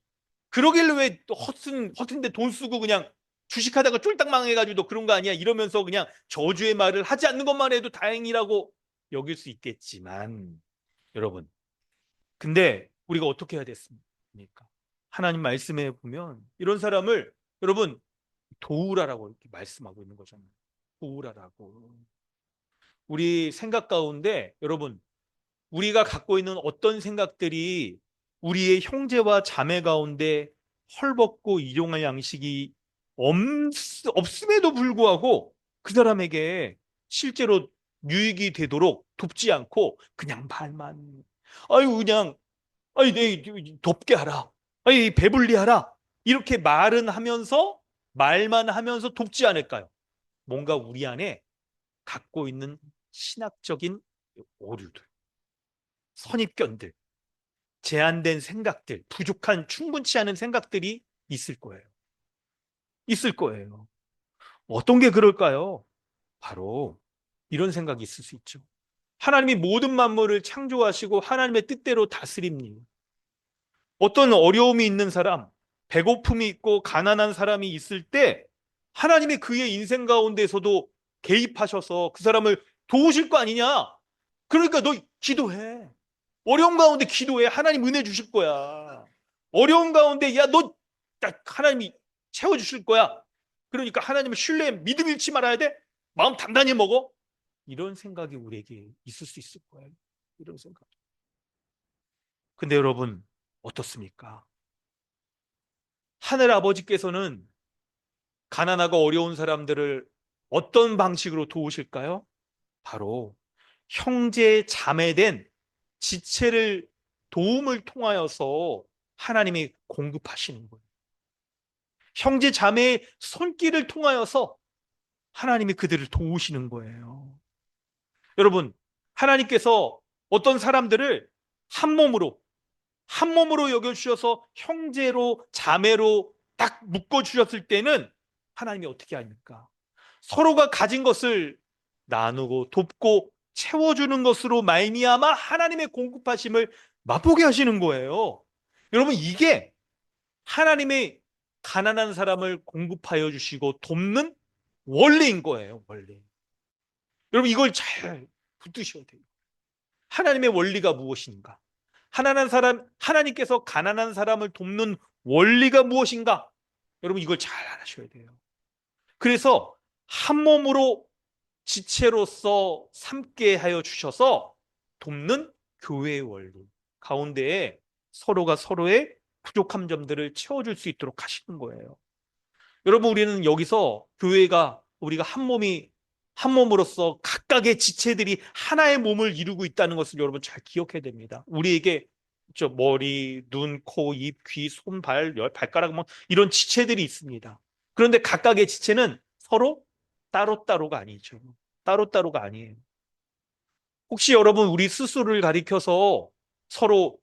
그러길래 왜 또 허튼데 돈 쓰고 그냥 주식하다가 쫄딱 망해가지고 너 그런 거 아니야? 이러면서 그냥 저주의 말을 하지 않는 것만 해도 다행이라고 여길 수 있겠지만 여러분 근데 우리가 어떻게 해야 됐습니까? 하나님 말씀에 보면 이런 사람을 여러분 도우라라고 이렇게 말씀하고 있는 거잖아요. 도우라라고. 우리 생각 가운데 여러분 우리가 갖고 있는 어떤 생각들이 우리의 형제와 자매 가운데 헐벗고 일용할 양식이 없음에도 불구하고 그 사람에게 실제로 유익이 되도록 돕지 않고 그냥 말만 아유 그냥 내 돕게 하라 배불리 하라 이렇게 말은 하면서 말만 하면서 돕지 않을까요? 뭔가 우리 안에 갖고 있는 신학적인 오류들 선입견들, 제한된 생각들, 부족한 충분치 않은 생각들이 있을 거예요. 있을 거예요. 어떤 게 그럴까요? 바로 이런 생각이 있을 수 있죠. 하나님이 모든 만물을 창조하시고 하나님의 뜻대로 다스립니다. 어떤 어려움이 있는 사람, 배고픔이 있고 가난한 사람이 있을 때 하나님이 그의 인생 가운데서도 개입하셔서 그 사람을 도우실 거 아니냐? 그러니까 너 기도해. 어려운 가운데 기도해. 하나님 은혜 주실 거야. 어려운 가운데 야, 너 하나님이 채워 주실 거야. 그러니까 하나님을 신뢰해. 믿음 잃지 말아야 돼. 마음 단단히 먹어. 이런 생각이 우리에게 있을 수 있을 거예요. 이런 생각. 근데 여러분 어떻습니까? 하늘 아버지께서는 가난하고 어려운 사람들을 어떤 방식으로 도우실까요? 바로 형제 자매된 지체를 도움을 통하여서 하나님이 공급하시는 거예요. 형제 자매의 손길을 통하여서 하나님이 그들을 도우시는 거예요. 여러분, 하나님께서 어떤 사람들을 한 몸으로 여겨주셔서 형제로 자매로 딱 묶어주셨을 때는 하나님이 어떻게 합니까? 서로가 가진 것을 나누고 돕고 채워주는 것으로 말미암아 하나님의 공급하심을 맛보게 하시는 거예요. 여러분 이게 하나님의 가난한 사람을 공급하여 주시고 돕는 원리인 거예요. 원리. 여러분 이걸 잘 붙드셔야 돼요. 하나님의 원리가 무엇인가? 하나님께서 가난한 사람을 돕는 원리가 무엇인가? 여러분 이걸 잘 알아셔야 돼요. 그래서 한 몸으로 지체로서 삼게 하여 주셔서 돕는 교회의 원리 가운데에 서로가 서로의 부족한 점들을 채워줄 수 있도록 하시는 거예요. 여러분 우리는 여기서 교회가 우리가 한 몸으로서 각각의 지체들이 하나의 몸을 이루고 있다는 것을 여러분 잘 기억해야 됩니다. 우리에게 저 머리, 눈, 코, 입, 귀, 손, 발, 발가락 뭐 이런 지체들이 있습니다. 그런데 각각의 지체는 서로 따로따로가 아니죠. 따로따로가 아니에요. 혹시 여러분 우리 스스로를 가리켜서 서로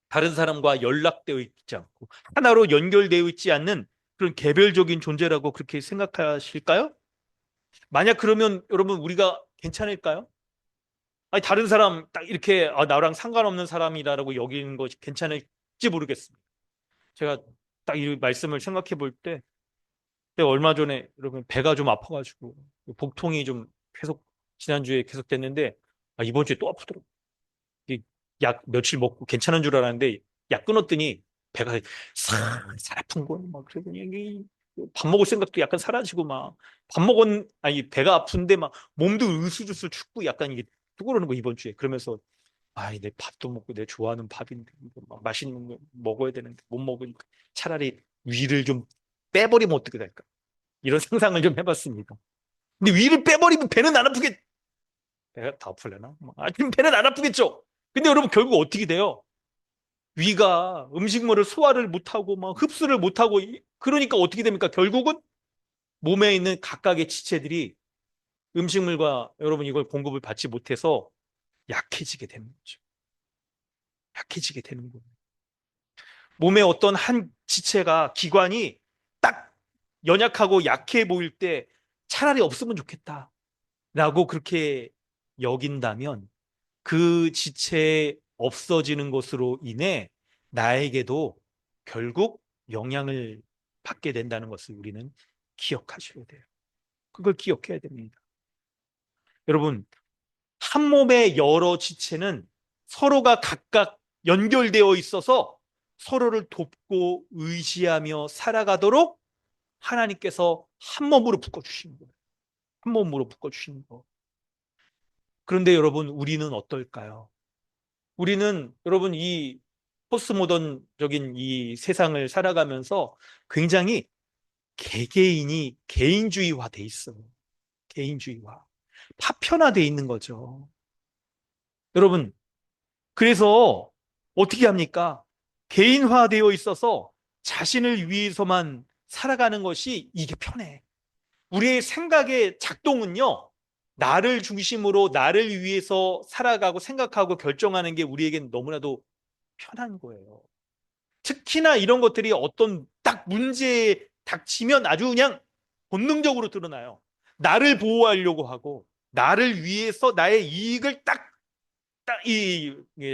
다른 사람과 연락되어 있지 않고 하나로 연결되어 있지 않는 그런 개별적인 존재라고 그렇게 생각하실까요? 만약 그러면 여러분 우리가 괜찮을까요? 아니 다른 사람 딱 이렇게 나랑 상관없는 사람이라고 여기는 것이 괜찮을지 모르겠습니다. 제가 딱 이 말씀을 생각해 볼 때 얼마 전에 여러분 배가 좀 아파가지고 복통이 좀 계속 지난주에 계속 됐는데 이번 주에 또 아프더라고요. 약 며칠 먹고 괜찮은 줄 알았는데 약 끊었더니 배가 살 아픈 거예요. 막 그래서 밥 먹을 생각도 약간 사라지고 막 밥 먹은 아니 배가 아픈데 막 몸도 으스스스 춥고 약간 이게 또 그러는 거 이번 주에 그러면서 내 밥도 먹고 내 좋아하는 밥인데 이거 막 맛있는 거 먹어야 되는데 못 먹으니까 차라리 위를 좀 빼버리면 어떻게 될까? 이런 상상을 좀 해봤습니다. 근데 위를 빼버리면 배는 안 아프겠 배가 다 아플려나? 배는 안 아프겠죠? 근데 여러분 결국 어떻게 돼요? 위가 음식물을 소화를 못하고 막 흡수를 못하고 그러니까 어떻게 됩니까? 결국은 몸에 있는 각각의 지체들이 음식물과 여러분 이걸 공급을 받지 못해서 약해지게 되는 거죠. 약해지게 되는 거예요. 몸의 어떤 한 지체가 기관이 딱 연약하고 약해 보일 때 차라리 없으면 좋겠다라고 그렇게 여긴다면 그 지체 없어지는 것으로 인해 나에게도 결국 영향을 받게 된다는 것을 우리는 기억하셔야 돼요. 그걸 기억해야 됩니다. 여러분, 한 몸의 여러 지체는 서로가 각각 연결되어 있어서 서로를 돕고 의지하며 살아가도록 하나님께서 한 몸으로 묶어주시는 거예요. 한 몸으로 묶어주시는 거. 그런데 여러분, 우리는 어떨까요? 우리는 여러분 이 포스모던적인 이 세상을 살아가면서 굉장히 개개인이 개인주의화 돼 있어요. 개인주의화. 파편화돼 있는 거죠. 여러분, 그래서 어떻게 합니까? 개인화되어 있어서 자신을 위해서만 살아가는 것이 이게 편해. 우리의 생각의 작동은요, 나를 중심으로 나를 위해서 살아가고 생각하고 결정하는 게 우리에겐 너무나도 편한 거예요. 특히나 이런 것들이 어떤 딱 문제에 닥치면 아주 그냥 본능적으로 드러나요. 나를 보호하려고 하고, 나를 위해서 나의 이익을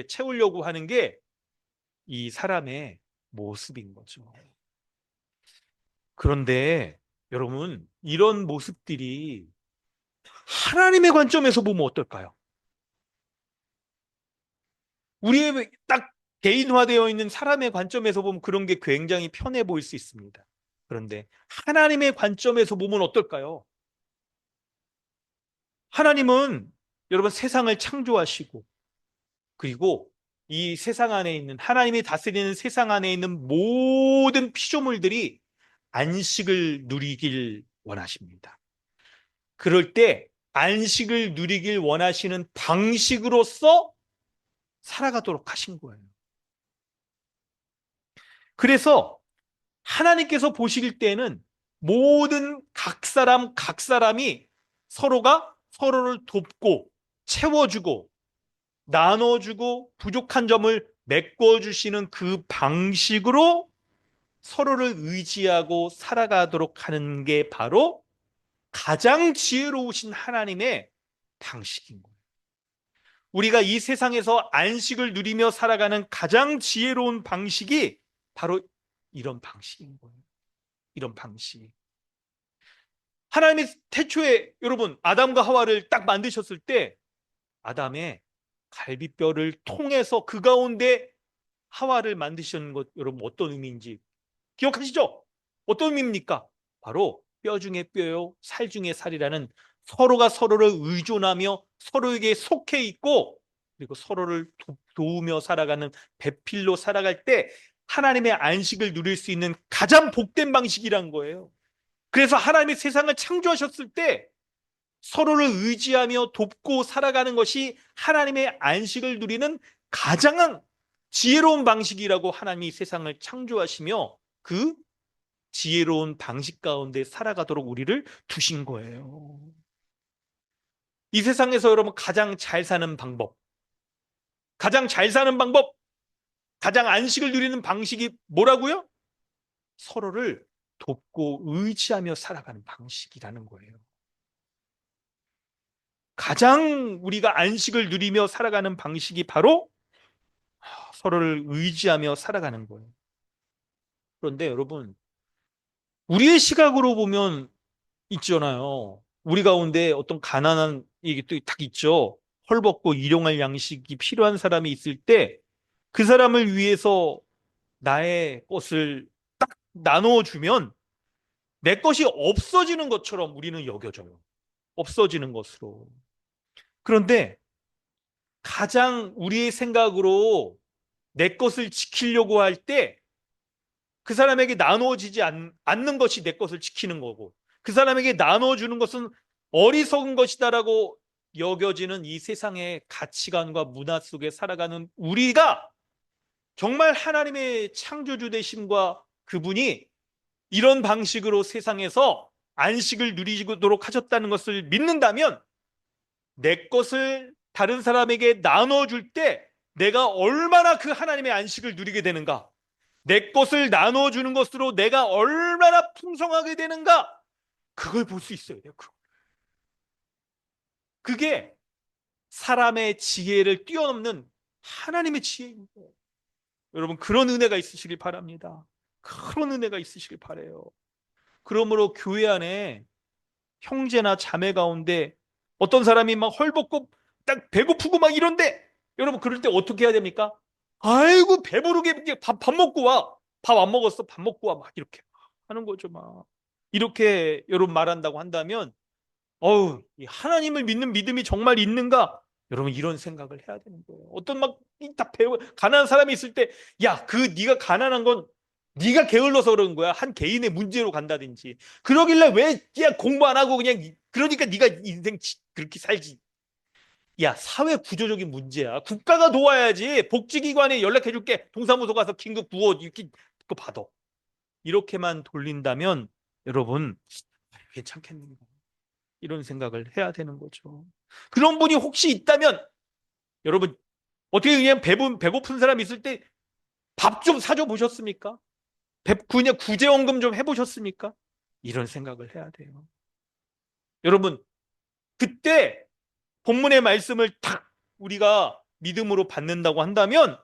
채우려고 하는 게 이 사람의 모습인 거죠. 그런데 여러분, 이런 모습들이 하나님의 관점에서 보면 어떨까요? 우리의 딱 개인화되어 있는 사람의 관점에서 보면 그런 게 굉장히 편해 보일 수 있습니다. 그런데 하나님의 관점에서 보면 어떨까요? 하나님은 여러분 세상을 창조하시고 그리고 이 세상 안에 있는 하나님이 다스리는 세상 안에 있는 모든 피조물들이 안식을 누리길 원하십니다. 그럴 때 안식을 누리길 원하시는 방식으로서 살아가도록 하신 거예요. 그래서 하나님께서 보실 때는 모든 각 사람이 서로가 서로를 돕고 채워주고 나눠주고 부족한 점을 메꿔주시는 그 방식으로 서로를 의지하고 살아가도록 하는 게 바로 가장 지혜로우신 하나님의 방식인 거예요. 우리가 이 세상에서 안식을 누리며 살아가는 가장 지혜로운 방식이 바로 이런 방식인 거예요. 이런 방식. 하나님이 태초에 여러분 아담과 하와를 딱 만드셨을 때 아담의 갈비뼈를 통해서 그 가운데 하와를 만드신 것 여러분 어떤 의미인지 기억하시죠? 어떤 의미입니까? 바로 뼈 중에 뼈요 살 중에 살이라는 서로가 서로를 의존하며 서로에게 속해 있고 그리고 서로를 도우며 살아가는 배필로 살아갈 때 하나님의 안식을 누릴 수 있는 가장 복된 방식이란 거예요. 그래서 하나님의 세상을 창조하셨을 때 서로를 의지하며 돕고 살아가는 것이 하나님의 안식을 누리는 가장 지혜로운 방식이라고 하나님이 세상을 창조하시며 그 지혜로운 방식 가운데 살아가도록 우리를 두신 거예요. 이 세상에서 여러분 가장 잘 사는 방법, 가장 잘 사는 방법, 가장 안식을 누리는 방식이 뭐라고요? 서로를 돕고 의지하며 살아가는 방식이라는 거예요. 가장 우리가 안식을 누리며 살아가는 방식이 바로 서로를 의지하며 살아가는 거예요. 그런데 여러분, 우리의 시각으로 보면 있잖아요. 우리 가운데 어떤 가난한 이게 또 딱 있죠. 헐벗고 일용할 양식이 필요한 사람이 있을 때 그 사람을 위해서 나의 것을 딱 나누어주면 내 것이 없어지는 것처럼 우리는 여겨져요. 없어지는 것으로. 그런데 가장 우리의 생각으로 내 것을 지키려고 할 때 그 사람에게 나누어지지 않는 것이 내 것을 지키는 거고 그 사람에게 나눠주는 것은 어리석은 것이다라고 여겨지는 이 세상의 가치관과 문화 속에 살아가는 우리가 정말 하나님의 창조주 되심과 그분이 이런 방식으로 세상에서 안식을 누리도록 하셨다는 것을 믿는다면 내 것을 다른 사람에게 나눠줄 때 내가 얼마나 그 하나님의 안식을 누리게 되는가, 내 것을 나눠주는 것으로 내가 얼마나 풍성하게 되는가, 그걸 볼 수 있어야 돼요. 그게 사람의 지혜를 뛰어넘는 하나님의 지혜입니다. 여러분, 그런 은혜가 있으시길 바랍니다. 그런 은혜가 있으시길 바라요. 그러므로 교회 안에 형제나 자매 가운데 어떤 사람이 막 헐벗고 딱 배고프고 막 이런데 여러분 그럴 때 어떻게 해야 됩니까? 아이고 배부르게 밥 먹고 와. 밥 안 먹었어. 밥 먹고 와. 막 이렇게 하는 거죠. 막 이렇게 여러분 말한다고 한다면 어우, 이 하나님을 믿는 믿음이 정말 있는가? 여러분 이런 생각을 해야 되는 거예요. 어떤 막 딱 배우 가난한 사람이 있을 때 야, 그 네가 가난한 건 네가 게을러서 그러는 거야. 한 개인의 문제로 간다든지. 그러길래 왜 야, 공부 안 하고 그냥 그러니까 네가 인생 그렇게 살지. 야, 사회 구조적인 문제야. 국가가 도와야지. 복지기관에 연락해 줄게. 동사무소 가서 긴급 구호 이렇게 그거 받아. 이렇게만 돌린다면 여러분 괜찮겠는가? 이런 생각을 해야 되는 거죠. 그런 분이 혹시 있다면 여러분 어떻게 그냥 배고픈 사람 있을 때 밥 좀 사줘 보셨습니까? 그냥 구제원금 좀 해보셨습니까? 이런 생각을 해야 돼요. 여러분 그때 본문의 말씀을 딱 우리가 믿음으로 받는다고 한다면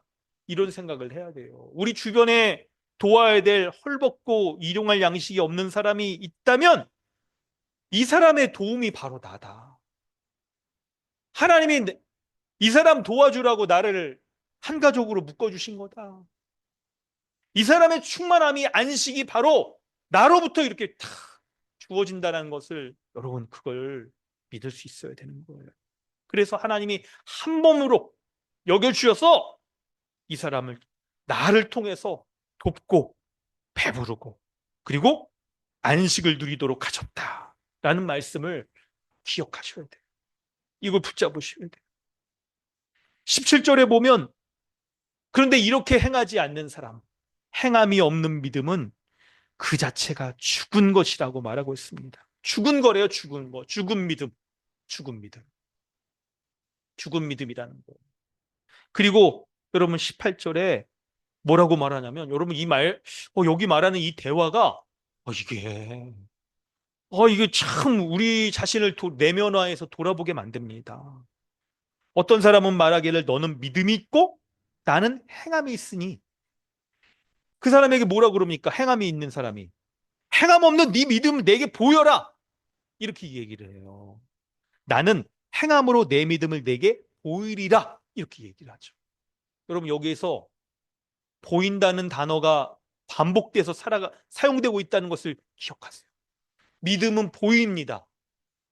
이런 생각을 해야 돼요. 우리 주변에 도와야 될 헐벗고 일용할 양식이 없는 사람이 있다면 이 사람의 도움이 바로 나다. 하나님이 이 사람 도와주라고 나를 한 가족으로 묶어주신 거다. 이 사람의 충만함이 안식이 바로 나로부터 이렇게 탁 주어진다는 것을 여러분 그걸 믿을 수 있어야 되는 거예요. 그래서 하나님이 한 몸으로 여겨주셔서 이 사람을 나를 통해서 돕고 배부르고 그리고 안식을 누리도록 하셨다라는 말씀을 기억하셔야 돼요. 이걸 붙잡으셔야 돼요. 17절에 보면 그런데 이렇게 행하지 않는 사람, 행함이 없는 믿음은 그 자체가 죽은 것이라고 말하고 있습니다. 죽은 거래요, 죽은 거. 죽은 믿음. 죽은 믿음. 죽은 믿음이라는 거예요. 그리고 여러분 18절에 뭐라고 말하냐면 여러분 이 여기 말하는 이 대화가 이게 참 우리 자신을 내면화해서 돌아보게 만듭니다. 어떤 사람은 말하기를 너는 믿음이 있고 나는 행함이 있으니 그 사람에게 뭐라 그럽니까? 행함이 있는 사람이 행함 없는 네 믿음을 내게 보여라 이렇게 얘기를 해요. 나는 행함으로 내 믿음을 내게 보이리라 이렇게 얘기를 하죠. 여러분 여기에서 보인다는 단어가 반복돼서 사용되고 있다는 것을 기억하세요. 믿음은 보입니다.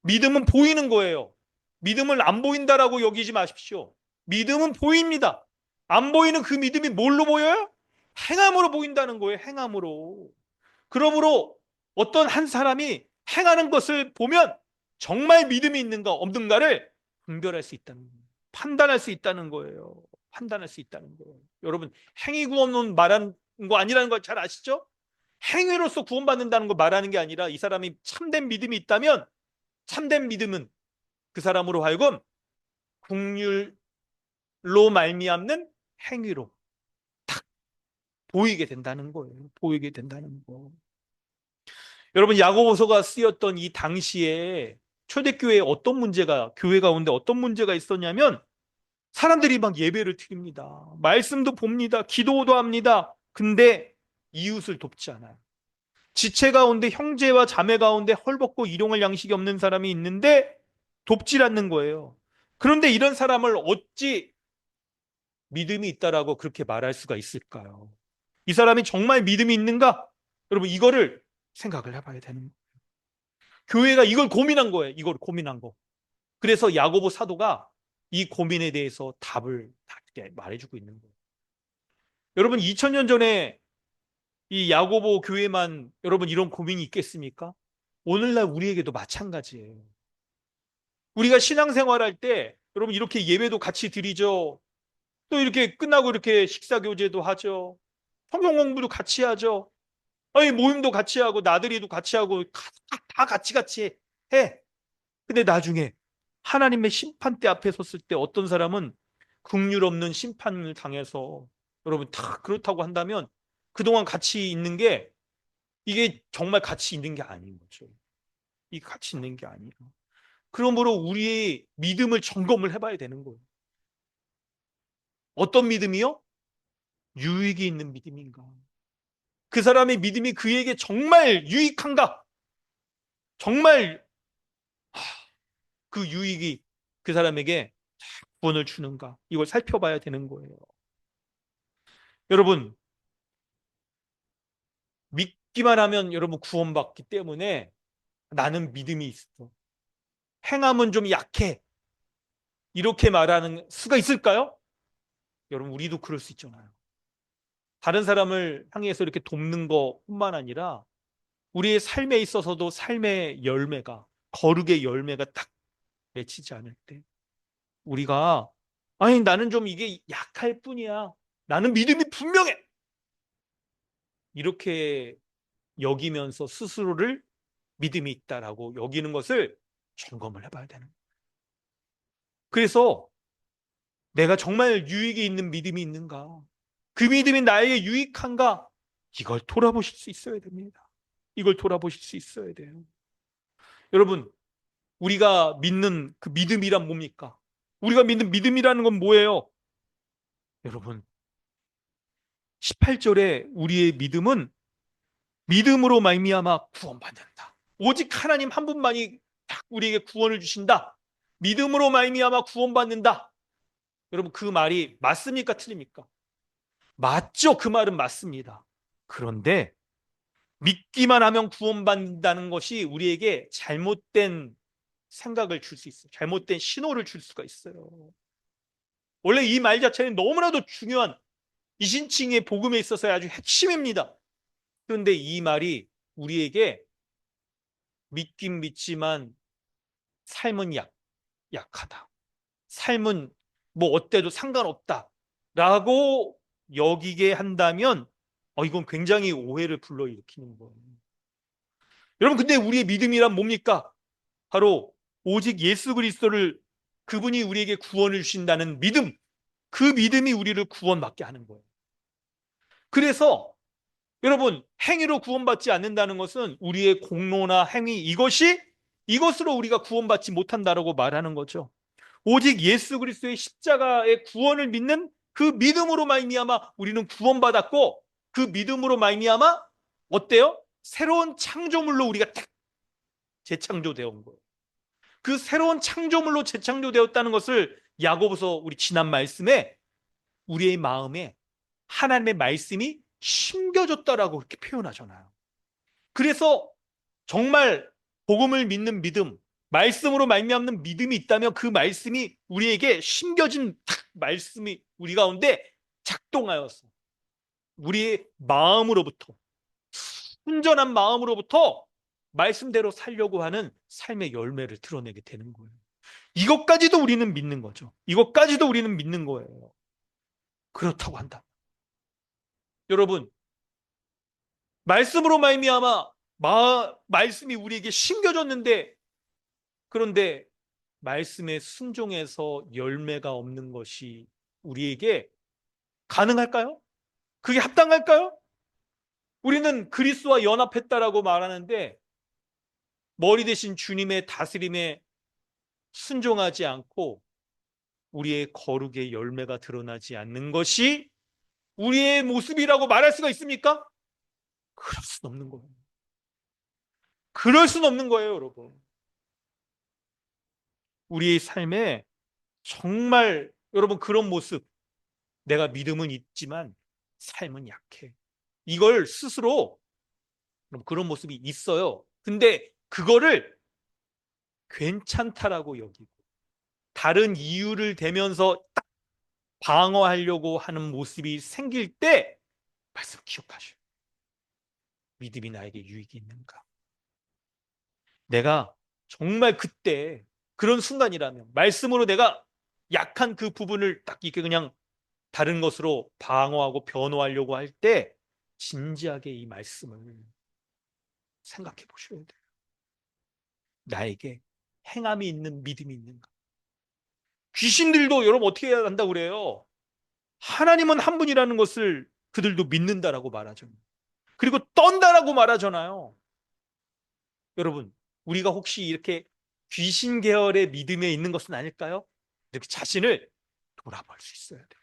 믿음은 보이는 거예요. 믿음을 안 보인다라고 여기지 마십시오. 믿음은 보입니다. 안 보이는 그 믿음이 뭘로 보여요? 행함으로 보인다는 거예요. 행함으로. 그러므로 어떤 한 사람이 행하는 것을 보면 정말 믿음이 있는가 없는가를 분별할 수 있다는 거예요. 판단할 수 있다는 거예요. 판단할 수 있다는 거예요. 여러분, 행위 구원은 말하는 거 아니라는 걸 잘 아시죠? 행위로서 구원받는다는 걸 말하는 게 아니라 이 사람이 참된 믿음이 있다면 참된 믿음은 그 사람으로 하여금 긍휼로 말미암는 행위로 딱 보이게 된다는 거예요. 보이게 된다는 거. 여러분, 야고보서가 쓰였던 이 당시에 초대교회에 어떤 문제가, 교회 가운데 어떤 문제가 있었냐면 사람들이 막 예배를 드립니다. 말씀도 봅니다. 기도도 합니다. 근데 이웃을 돕지 않아요. 지체 가운데 형제와 자매 가운데 헐벗고 일용할 양식이 없는 사람이 있는데 돕질 않는 거예요. 그런데 이런 사람을 어찌 믿음이 있다라고 그렇게 말할 수가 있을까요? 이 사람이 정말 믿음이 있는가? 여러분, 이거를 생각을 해봐야 되는 거예요. 교회가 이걸 고민한 거예요. 이걸 고민한 거. 그래서 야고보 사도가 이 고민에 대해서 답을 다 말해주고 있는 거예요. 여러분, 2000년 전에 이 야고보 교회만 여러분 이런 고민이 있겠습니까? 오늘날 우리에게도 마찬가지예요. 우리가 신앙생활할 때 여러분 이렇게 예배도 같이 드리죠. 또 이렇게 끝나고 이렇게 식사 교제도 하죠. 성경 공부도 같이 하죠. 아니 모임도 같이 하고 나들이도 같이 하고 다 같이 해. 근데 나중에 하나님의 심판대 앞에 섰을 때 어떤 사람은 긍휼 없는 심판을 당해서 여러분 다 그렇다고 한다면 그동안 같이 있는 게 이게 정말 같이 있는 게 아닌 거죠. 이 같이 있는 게 아니에요. 그러므로 우리의 믿음을 점검을 해봐야 되는 거예요. 어떤 믿음이요? 유익이 있는 믿음인가? 그 사람의 믿음이 그에게 정말 유익한가? 정말 그 유익이 그 사람에게 구원을 주는가? 이걸 살펴봐야 되는 거예요. 여러분, 믿기만 하면 여러분 구원받기 때문에 나는 믿음이 있어. 행함은 좀 약해. 이렇게 말하는 수가 있을까요? 여러분, 우리도 그럴 수 있잖아요. 다른 사람을 향해서 이렇게 돕는 것뿐만 아니라 우리의 삶에 있어서도 삶의 열매가, 거룩의 열매가 딱 맺히지 않을 때 우리가 아니 나는 좀 이게 약할 뿐이야. 나는 믿음이 분명해. 이렇게 여기면서 스스로를 믿음이 있다라고 여기는 것을 점검을 해봐야 되는 거예요. 그래서 내가 정말 유익이 있는 믿음이 있는가? 그 믿음이 나에게 유익한가? 이걸 돌아보실 수 있어야 됩니다. 이걸 돌아보실 수 있어야 돼요. 여러분, 우리가 믿는 그 믿음이란 뭡니까? 우리가 믿는 믿음이라는 건 뭐예요? 여러분, 18절에 우리의 믿음은 믿음으로 말미암아 구원받는다. 오직 하나님 한 분만이 딱 우리에게 구원을 주신다. 믿음으로 말미암아 구원받는다. 여러분, 그 말이 맞습니까? 틀립니까? 맞죠. 그 말은 맞습니다. 그런데 믿기만 하면 구원받는다는 것이 우리에게 잘못된 생각을 줄 수 있어요. 잘못된 신호를 줄 수가 있어요. 원래 이 말 자체는 너무나도 중요한 이신칭의 복음에 있어서의 아주 핵심입니다. 그런데 이 말이 우리에게 믿긴 믿지만 삶은 약하다. 삶은 뭐 어때도 상관없다. 라고 여기게 한다면 이건 굉장히 오해를 불러일으키는 거예요. 여러분, 근데 우리의 믿음이란 뭡니까? 바로 오직 예수 그리스도를 그분이 우리에게 구원을 주신다는 믿음. 그 믿음이 우리를 구원받게 하는 거예요. 그래서 여러분, 행위로 구원받지 않는다는 것은 우리의 공로나 행위 이것으로 우리가 구원받지 못한다라고 말하는 거죠. 오직 예수 그리스도의 십자가의 구원을 믿는 그 믿음으로 말미암아 우리는 구원받았고 그 믿음으로 말미암아 어때요? 새로운 창조물로 우리가 딱 재창조되어 온 거예요. 그 새로운 창조물로 재창조되었다는 것을 야고보서 우리 지난 말씀에 우리의 마음에 하나님의 말씀이 심겨졌다라고 그렇게 표현하잖아요. 그래서 정말 복음을 믿는 믿음, 말씀으로 말미암는 믿음이 있다면 그 말씀이 우리에게 심겨진 말씀이 우리 가운데 작동하여서 우리의 마음으로부터 순전한 마음으로부터 말씀대로 살려고 하는 삶의 열매를 드러내게 되는 거예요. 이것까지도 우리는 믿는 거죠. 이것까지도 우리는 믿는 거예요. 그렇다고 한다. 여러분, 말씀으로 말미암아 말씀이 우리에게 심겨졌는데, 그런데 말씀에 순종해서 열매가 없는 것이 우리에게 가능할까요? 그게 합당할까요? 우리는 그리스도와 연합했다라고 말하는데 머리 대신 주님의 다스림에 순종하지 않고 우리의 거룩의 열매가 드러나지 않는 것이 우리의 모습이라고 말할 수가 있습니까? 그럴 수는 없는 거예요. 그럴 수는 없는 거예요, 여러분. 우리의 삶에 정말 여러분 그런 모습, 내가 믿음은 있지만 삶은 약해. 이걸 스스로 그런 모습이 있어요. 근데 그거를 괜찮다라고 여기고 다른 이유를 대면서 딱 방어하려고 하는 모습이 생길 때 말씀 기억하셔요. 믿음이 나에게 유익이 있는가? 내가 정말 그때 그런 순간이라면 말씀으로 내가 약한 그 부분을 딱 이렇게 그냥 다른 것으로 방어하고 변호하려고 할 때 진지하게 이 말씀을 생각해 보셔야 돼요. 나에게 행함이 있는 믿음이 있는가? 귀신들도 여러분 어떻게 해야 한다고 그래요? 하나님은 한 분이라는 것을 그들도 믿는다라고 말하죠. 그리고 떤다라고 말하잖아요. 여러분, 우리가 혹시 이렇게 귀신 계열의 믿음에 있는 것은 아닐까요? 이렇게 자신을 돌아볼 수 있어야 돼요.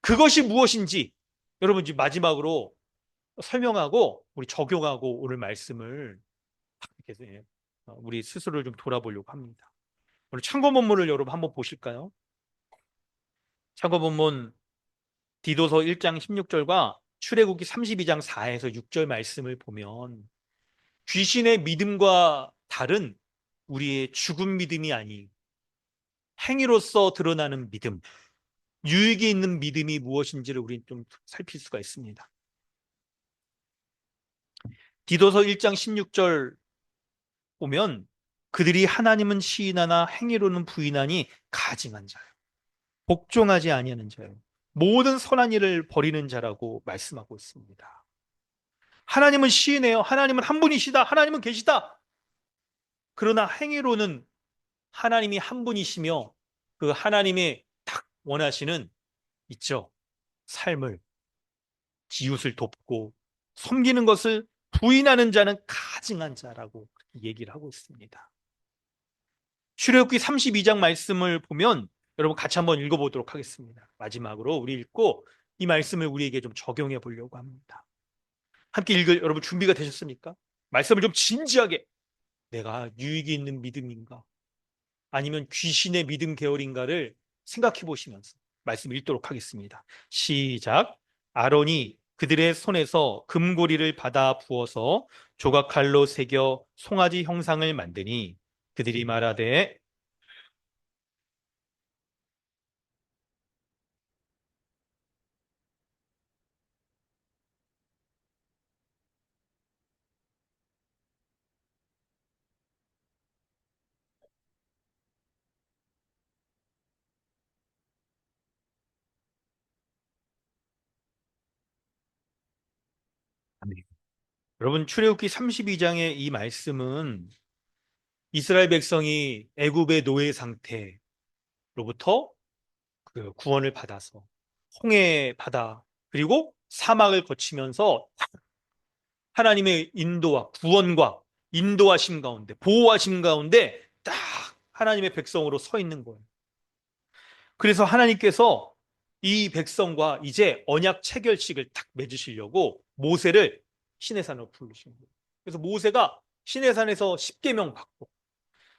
그것이 무엇인지 여러분 이제 마지막으로 설명하고 우리 적용하고 오늘 말씀을 이렇게 우리 스스로를 좀 돌아보려고 합니다. 오늘 참고 본문을 여러분 한번 보실까요? 참고 본문 디도서 1장 16절과 출애굽기 32장 4에서 6절 말씀을 보면 귀신의 믿음과 다른 우리의 죽은 믿음이 아닌 행위로서 드러나는 믿음, 유익이 있는 믿음이 무엇인지를 우리는 좀 살필 수가 있습니다. 디도서 1장 16절 보면 그들이 하나님은 시인하나 행위로는 부인하니 가증한 자요. 복종하지 아니하는 자요. 모든 선한 일을 버리는 자라고 말씀하고 있습니다. 하나님은 시인해요. 하나님은 한 분이시다. 하나님은 계시다. 그러나 행위로는 하나님이 한 분이시며 그 하나님의 딱 원하시는 있죠. 삶을 이웃을 돕고 섬기는 것을 부인하는 자는 가증한 자라고 얘기를 하고 있습니다. 출애굽기 32장 말씀을 보면 여러분 같이 한번 읽어보도록 하겠습니다. 마지막으로 우리 읽고 이 말씀을 우리에게 좀 적용해 보려고 합니다. 함께 읽을 여러분 준비가 되셨습니까? 말씀을 좀 진지하게 내가 유익이 있는 믿음인가 아니면 귀신의 믿음 계열인가를 생각해 보시면서 말씀 읽도록 하겠습니다. 시작. 아론이 그들의 손에서 금고리를 받아 부어서 조각칼로 새겨 송아지 형상을 만드니 그들이 말하되 아멘. 여러분 출애굽기 32장의 이 말씀은 이스라엘 백성이 애굽의 노예 상태로부터 그 구원을 받아서 홍해 바다 그리고 사막을 거치면서 하나님의 인도와 구원과 인도하심 가운데 보호하심 가운데 딱 하나님의 백성으로 서 있는 거예요. 그래서 하나님께서 이 백성과 이제 언약 체결식을 딱 맺으시려고 모세를 시내산으로 부르신 거예요. 그래서 모세가 시내산에서 십계명 받고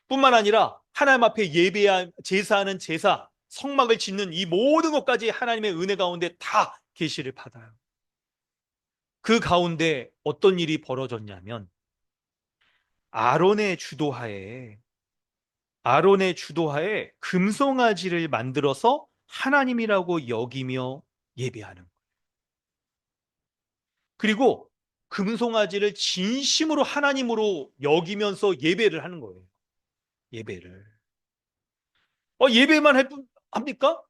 뿐만 아니라 하나님 앞에 제사하는 제사, 성막을 짓는 이 모든 것까지 하나님의 은혜 가운데 다 계시를 받아요. 그 가운데 어떤 일이 벌어졌냐면 아론의 주도하에 금송아지를 만들어서 하나님이라고 여기며 예배하는 거예요. 그리고 금송아지를 진심으로 하나님으로 여기면서 예배를 하는 거예요. 예배를. 예배만 합니까?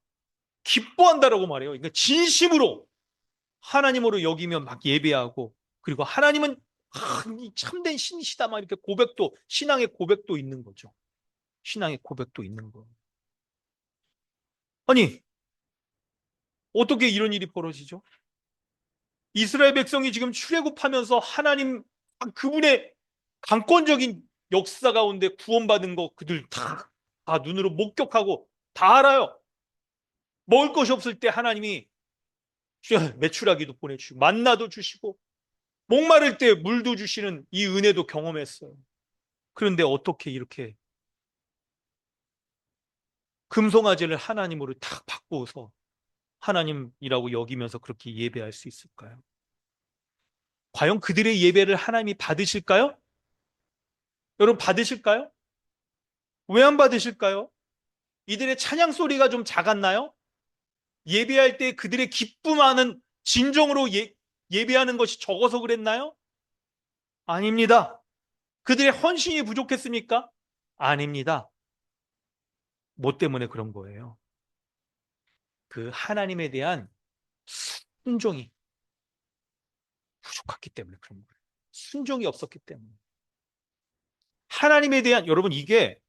기뻐한다라고 말해요. 그러니까 진심으로 하나님으로 여기며 막 예배하고, 그리고 하나님은 이 참된 신이시다 막 이렇게 고백도, 신앙의 고백도 있는 거죠. 신앙의 고백도 있는 거. 아니, 어떻게 이런 일이 벌어지죠? 이스라엘 백성이 지금 출애굽하면서 하나님 그분의 강권적인 역사 가운데 구원받은 거 그들 다 눈으로 목격하고 다 알아요. 먹을 것이 없을 때 하나님이 메추라기도 보내주시고 만나도 주시고 목마를 때 물도 주시는 이 은혜도 경험했어요. 그런데 어떻게 이렇게 금송아지를 하나님으로 탁 바꾸어서 하나님이라고 여기면서 그렇게 예배할 수 있을까요? 과연 그들의 예배를 하나님이 받으실까요? 여러분 받으실까요? 왜 안 받으실까요? 이들의 찬양 소리가 좀 작았나요? 예배할 때 그들의 기쁨하는 진정으로 예배하는 것이 적어서 그랬나요? 아닙니다. 그들의 헌신이 부족했습니까? 아닙니다. 뭐 때문에 그런 거예요? 그 하나님에 대한 순종이 부족했기 때문에 그런 거예요. 순종이 없었기 때문에. 하나님에 대한, 여러분 이게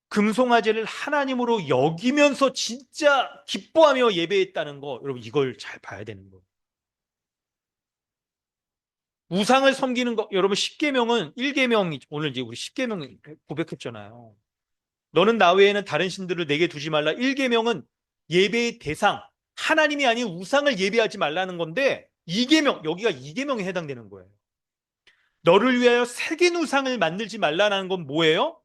금송아지를 하나님으로 여기면서 진짜 기뻐하며 예배했다는 거, 여러분 이걸 잘 봐야 되는 거예요. 우상을 섬기는 거, 여러분 10계명은 1계명이 오늘 이제 우리 10계명 고백했잖아요. 너는 나 외에는 다른 신들을 내게 두지 말라. 1계명은 예배의 대상, 하나님이 아닌 우상을 예배하지 말라는 건데 2계명, 여기가 2계명에 해당되는 거예요. 너를 위하여 새긴 우상을 만들지 말라는 건 뭐예요?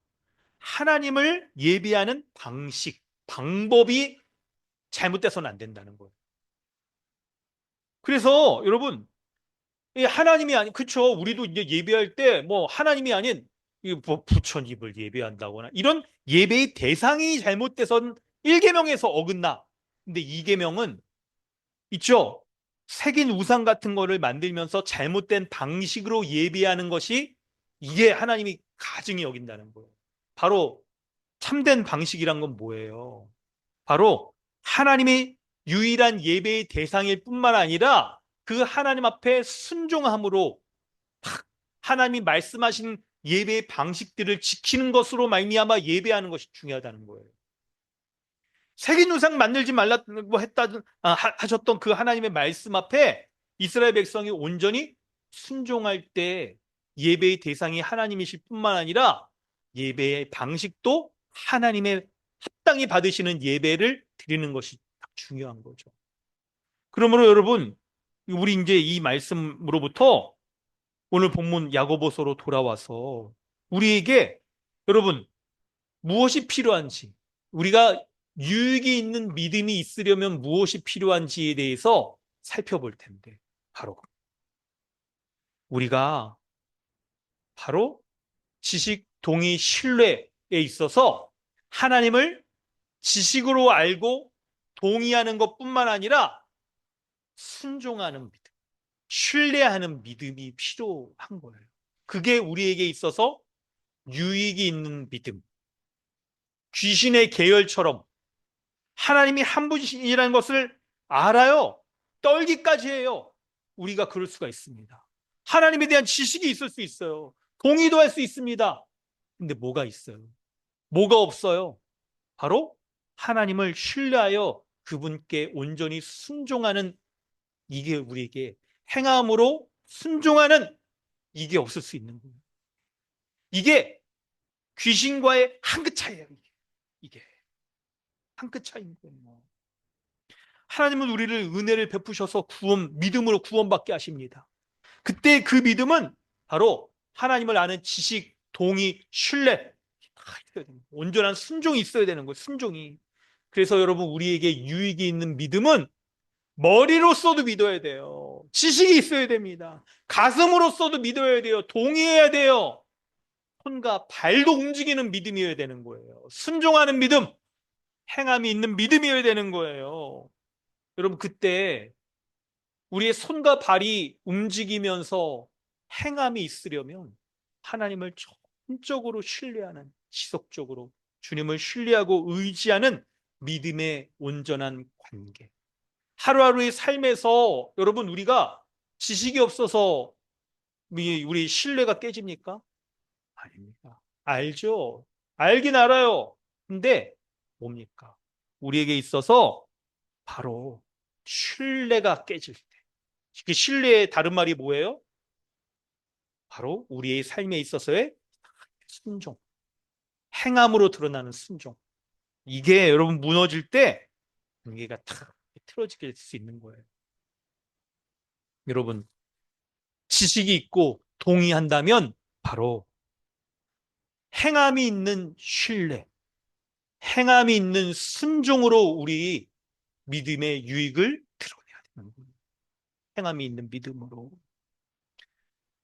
하나님을 예배하는 방식, 방법이 잘못돼서는 안 된다는 거예요. 그래서 여러분, 이 하나님이 아닌, 그쵸, 우리도 이제 예배할 때 뭐 하나님이 아닌 뭐 부처님을 예배한다거나 이런 예배의 대상이 잘못돼선 1계명에서 어긋나. 근데 2계명은 있죠. 새긴 우상 같은 거를 만들면서 잘못된 방식으로 예배하는 것이 이게 하나님이 가증히 여긴다는 거예요. 바로 참된 방식이란 건 뭐예요? 바로 하나님의 유일한 예배의 대상일 뿐만 아니라 그 하나님 앞에 순종함으로 하나님이 말씀하신 예배의 방식들을 지키는 것으로 말미암아 예배하는 것이 중요하다는 거예요. 새긴 우상 만들지 말라고 하셨던 그 하나님의 말씀 앞에 이스라엘 백성이 온전히 순종할 때 예배의 대상이 하나님이실 뿐만 아니라 예배의 방식도 하나님의 합당히 받으시는 예배를 드리는 것이 중요한 거죠. 그러므로 여러분, 우리 이제 이 말씀으로부터 오늘 본문 야고보서로 돌아와서 우리에게 여러분 무엇이 필요한지, 우리가 유익이 있는 믿음이 있으려면 무엇이 필요한지에 대해서 살펴볼 텐데, 바로 우리가 바로 지식, 동의, 신뢰에 있어서 하나님을 지식으로 알고 동의하는 것뿐만 아니라 순종하는 믿음, 신뢰하는 믿음이 필요한 거예요. 그게 우리에게 있어서 유익이 있는 믿음, 귀신의 계열처럼 하나님이 한 분이라는 것을 알아요. 떨기까지 해요. 우리가 그럴 수가 있습니다. 하나님에 대한 지식이 있을 수 있어요. 동의도 할 수 있습니다. 근데 뭐가 있어요? 뭐가 없어요? 바로 하나님을 신뢰하여 그분께 온전히 순종하는, 이게 우리에게 행함으로 순종하는, 이게 없을 수 있는 거예요. 이게 귀신과의 한 끗 차이예요. 이게 한 끗 차이인 거예요. 하나님은 우리를 은혜를 베푸셔서 믿음으로 구원받게 하십니다. 그때 그 믿음은 바로 하나님을 아는 지식, 동의, 신뢰 다 있어야 됩니다. 온전한 순종이 있어야 되는 거예요. 순종이. 그래서 여러분 우리에게 유익이 있는 믿음은 머리로써도 믿어야 돼요. 지식이 있어야 됩니다. 가슴으로써도 믿어야 돼요. 동의해야 돼요. 손과 발도 움직이는 믿음이어야 되는 거예요. 순종하는 믿음, 행함이 있는 믿음이어야 되는 거예요. 여러분 그때 우리의 손과 발이 움직이면서 행함이 있으려면 하나님을 전적으로 신뢰하는, 지속적으로 주님을 신뢰하고 의지하는 믿음의 온전한 관계. 하루하루의 삶에서 여러분 우리가 지식이 없어서 우리 신뢰가 깨집니까? 아닙니다. 알죠. 알긴 알아요. 근데 뭡니까? 우리에게 있어서 바로 신뢰가 깨질 때. 그 신뢰의 다른 말이 뭐예요? 바로 우리의 삶에 있어서의 순종. 행함으로 드러나는 순종. 이게 여러분 무너질 때 관계가 탁 틀어질 수 있는 거예요. 여러분, 지식이 있고 동의한다면 바로 행함이 있는 신뢰, 행함이 있는 순종으로 우리 믿음의 유익을 드러내야 되는 거예요. 행함이 있는 믿음으로.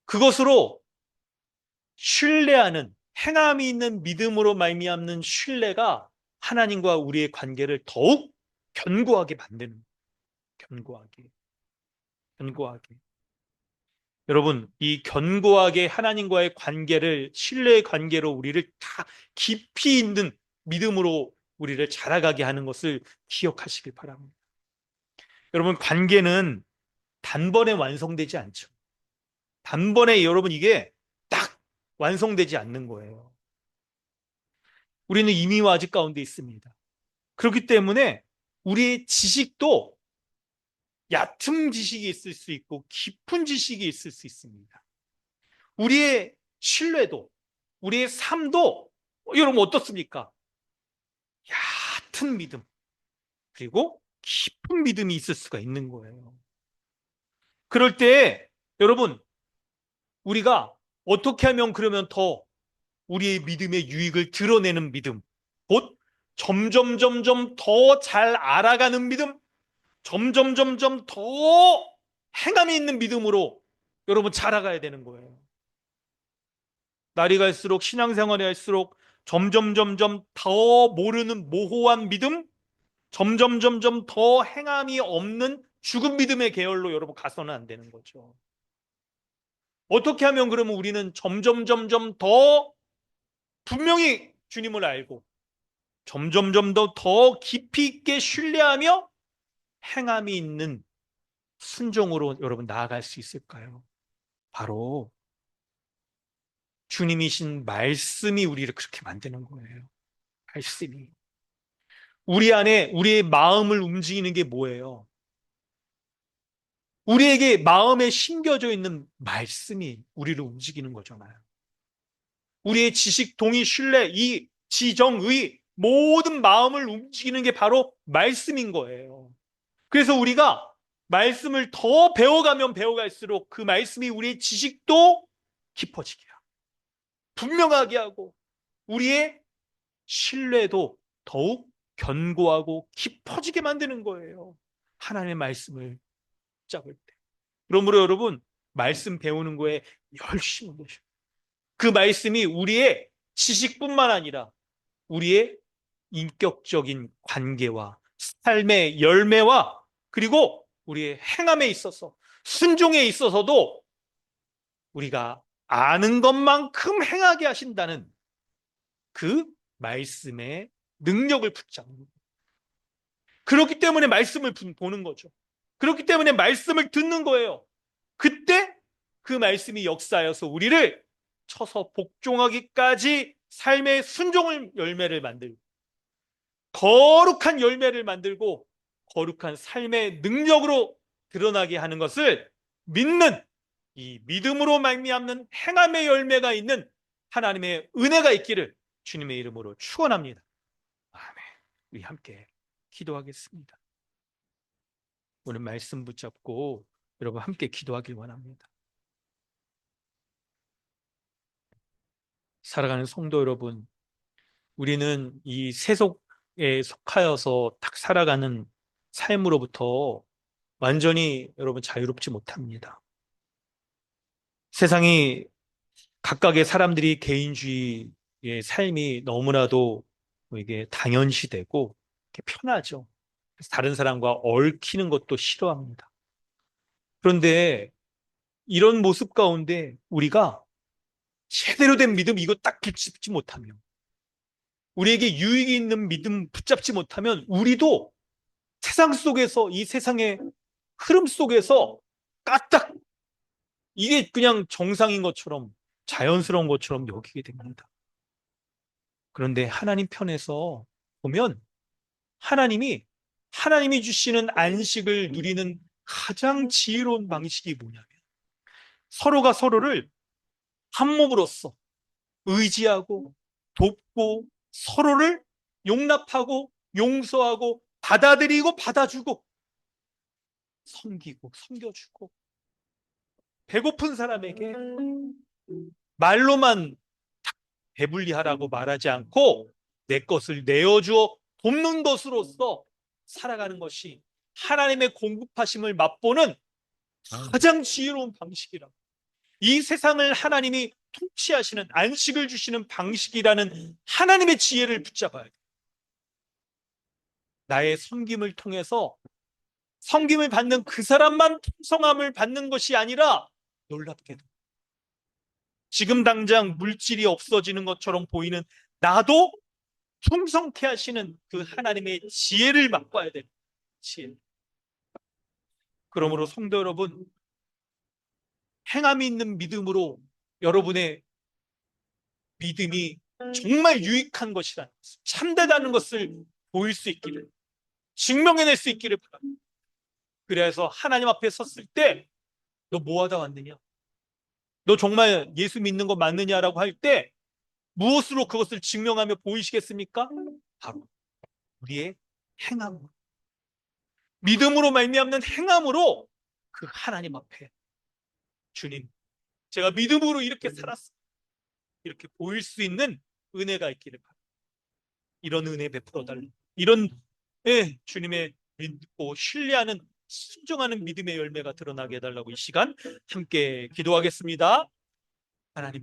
그것으로 신뢰하는 행함이 있는 믿음으로 말미암는 신뢰가 하나님과 우리의 관계를 더욱 견고하게 만드는 견고하게 견고하게 여러분 이 견고하게 하나님과의 관계를 신뢰의 관계로 우리를 다 깊이 있는 믿음으로 우리를 자라가게 하는 것을 기억하시길 바랍니다. 여러분 관계는 단번에 완성되지 않죠. 단번에 여러분 이게 딱 완성되지 않는 거예요. 우리는 이미와 아직 가운데 있습니다. 그렇기 때문에 우리의 지식도 얕은 지식이 있을 수 있고 깊은 지식이 있을 수 있습니다. 우리의 신뢰도, 우리의 삶도 여러분 어떻습니까? 얕은 믿음, 그리고 깊은 믿음이 있을 수가 있는 거예요. 그럴 때 여러분 우리가 어떻게 하면 그러면 더 우리의 믿음의 유익을 드러내는 믿음, 곧 점점 더 잘 알아가는 믿음, 점점 더 행함이 있는 믿음으로 여러분 자라가야 되는 거예요. 날이 갈수록 신앙생활이 할수록 점점 더 모르는 모호한 믿음, 점점 더 행함이 없는 죽은 믿음의 계열로 여러분 가서는 안 되는 거죠. 어떻게 하면 그러면 우리는 점점 더 분명히 주님을 알고 점점 더 깊이 있게 신뢰하며 행함이 있는 순종으로 여러분 나아갈 수 있을까요? 바로 주님이신 말씀이 우리를 그렇게 만드는 거예요. 말씀이. 우리 안에 우리의 마음을 움직이는 게 뭐예요? 우리에게 마음에 심겨져 있는 말씀이 우리를 움직이는 거잖아요. 우리의 지식, 동의, 신뢰, 이 지정의 모든 마음을 움직이는 게 바로 말씀인 거예요. 그래서 우리가 말씀을 더 배워가면 배워갈수록 그 말씀이 우리의 지식도 깊어지게 하고 분명하게 하고 우리의 신뢰도 더욱 견고하고 깊어지게 만드는 거예요. 하나님의 말씀을 잡을 때. 그러므로 여러분 말씀 배우는 거에 열심히 되셔. 그 말씀이 우리의 지식뿐만 아니라 우리의 인격적인 관계와 삶의 열매와 그리고 우리의 행함에 있어서 순종에 있어서도 우리가 아는 것만큼 행하게 하신다는 그 말씀의 능력을 붙잡는 거예요. 그렇기 때문에 말씀을 보는 거죠. 그렇기 때문에 말씀을 듣는 거예요. 그때 그 말씀이 역사하여서 우리를 쳐서 복종하기까지 삶의 순종을 열매를 만들고 거룩한 열매를 만들고 거룩한 삶의 능력으로 드러나게 하는 것을 믿는 이 믿음으로 말미암는 행함의 열매가 있는 하나님의 은혜가 있기를 주님의 이름으로 축원합니다. 아멘. 우리 함께 기도하겠습니다. 오늘 말씀 붙잡고 여러분 함께 기도하길 원합니다. 살아가는 성도 여러분, 우리는 이 세속에 속하여서 딱 살아가는 삶으로부터 완전히 여러분 자유롭지 못합니다. 세상이 각각의 사람들이 개인주의의 삶이 너무나도 이게 당연시되고 편하죠. 그래서 다른 사람과 얽히는 것도 싫어합니다. 그런데 이런 모습 가운데 우리가 제대로 된 믿음 이거 딱 붙지 못하면 우리에게 유익이 있는 믿음 붙잡지 못하면 우리도 세상 속에서, 이 세상의 흐름 속에서 까딱 이게 그냥 정상인 것처럼, 자연스러운 것처럼 여기게 됩니다. 그런데 하나님 편에서 보면 하나님이 주시는 안식을 누리는 가장 지혜로운 방식이 뭐냐면 서로가 서로를 한 몸으로써 의지하고 돕고 서로를 용납하고 용서하고 받아들이고 받아주고 섬기고 섬겨주고, 배고픈 사람에게 말로만 배불리하라고 말하지 않고 내 것을 내어주어 돕는 것으로서 살아가는 것이 하나님의 공급하심을 맛보는 가장 지혜로운 방식이라. 이 세상을 하나님이 통치하시는, 안식을 주시는 방식이라는 하나님의 지혜를 붙잡아야 돼. 나의 섬김을 통해서 섬김을 받는 그 사람만 풍성함을 받는 것이 아니라, 놀랍게도 지금 당장 물질이 없어지는 것처럼 보이는 나도 풍성케 하시는 그 하나님의 지혜를 맛봐야 됩니다. 지혜. 그러므로 성도 여러분, 행함이 있는 믿음으로 여러분의 믿음이 정말 유익한 것이라는 것을, 참되다는 것을 보일 수 있기를, 증명해낼 수 있기를 바랍니다. 그래서 하나님 앞에 섰을 때 너 뭐 하다 왔느냐? 너 정말 예수 믿는 거 맞느냐라고 할 때 무엇으로 그것을 증명하며 보이시겠습니까? 바로 우리의 행함으로, 믿음으로 말미암는 행함으로 그 하나님 앞에 주님, 제가 믿음으로 이렇게 살았어, 이렇게 보일 수 있는 은혜가 있기를 바랍니다. 이런 은혜 베풀어 달라. 이런 주님의 믿고 신뢰하는, 순종하는 믿음의 열매가 드러나게 해달라고 이 시간 함께 기도하겠습니다. 하나님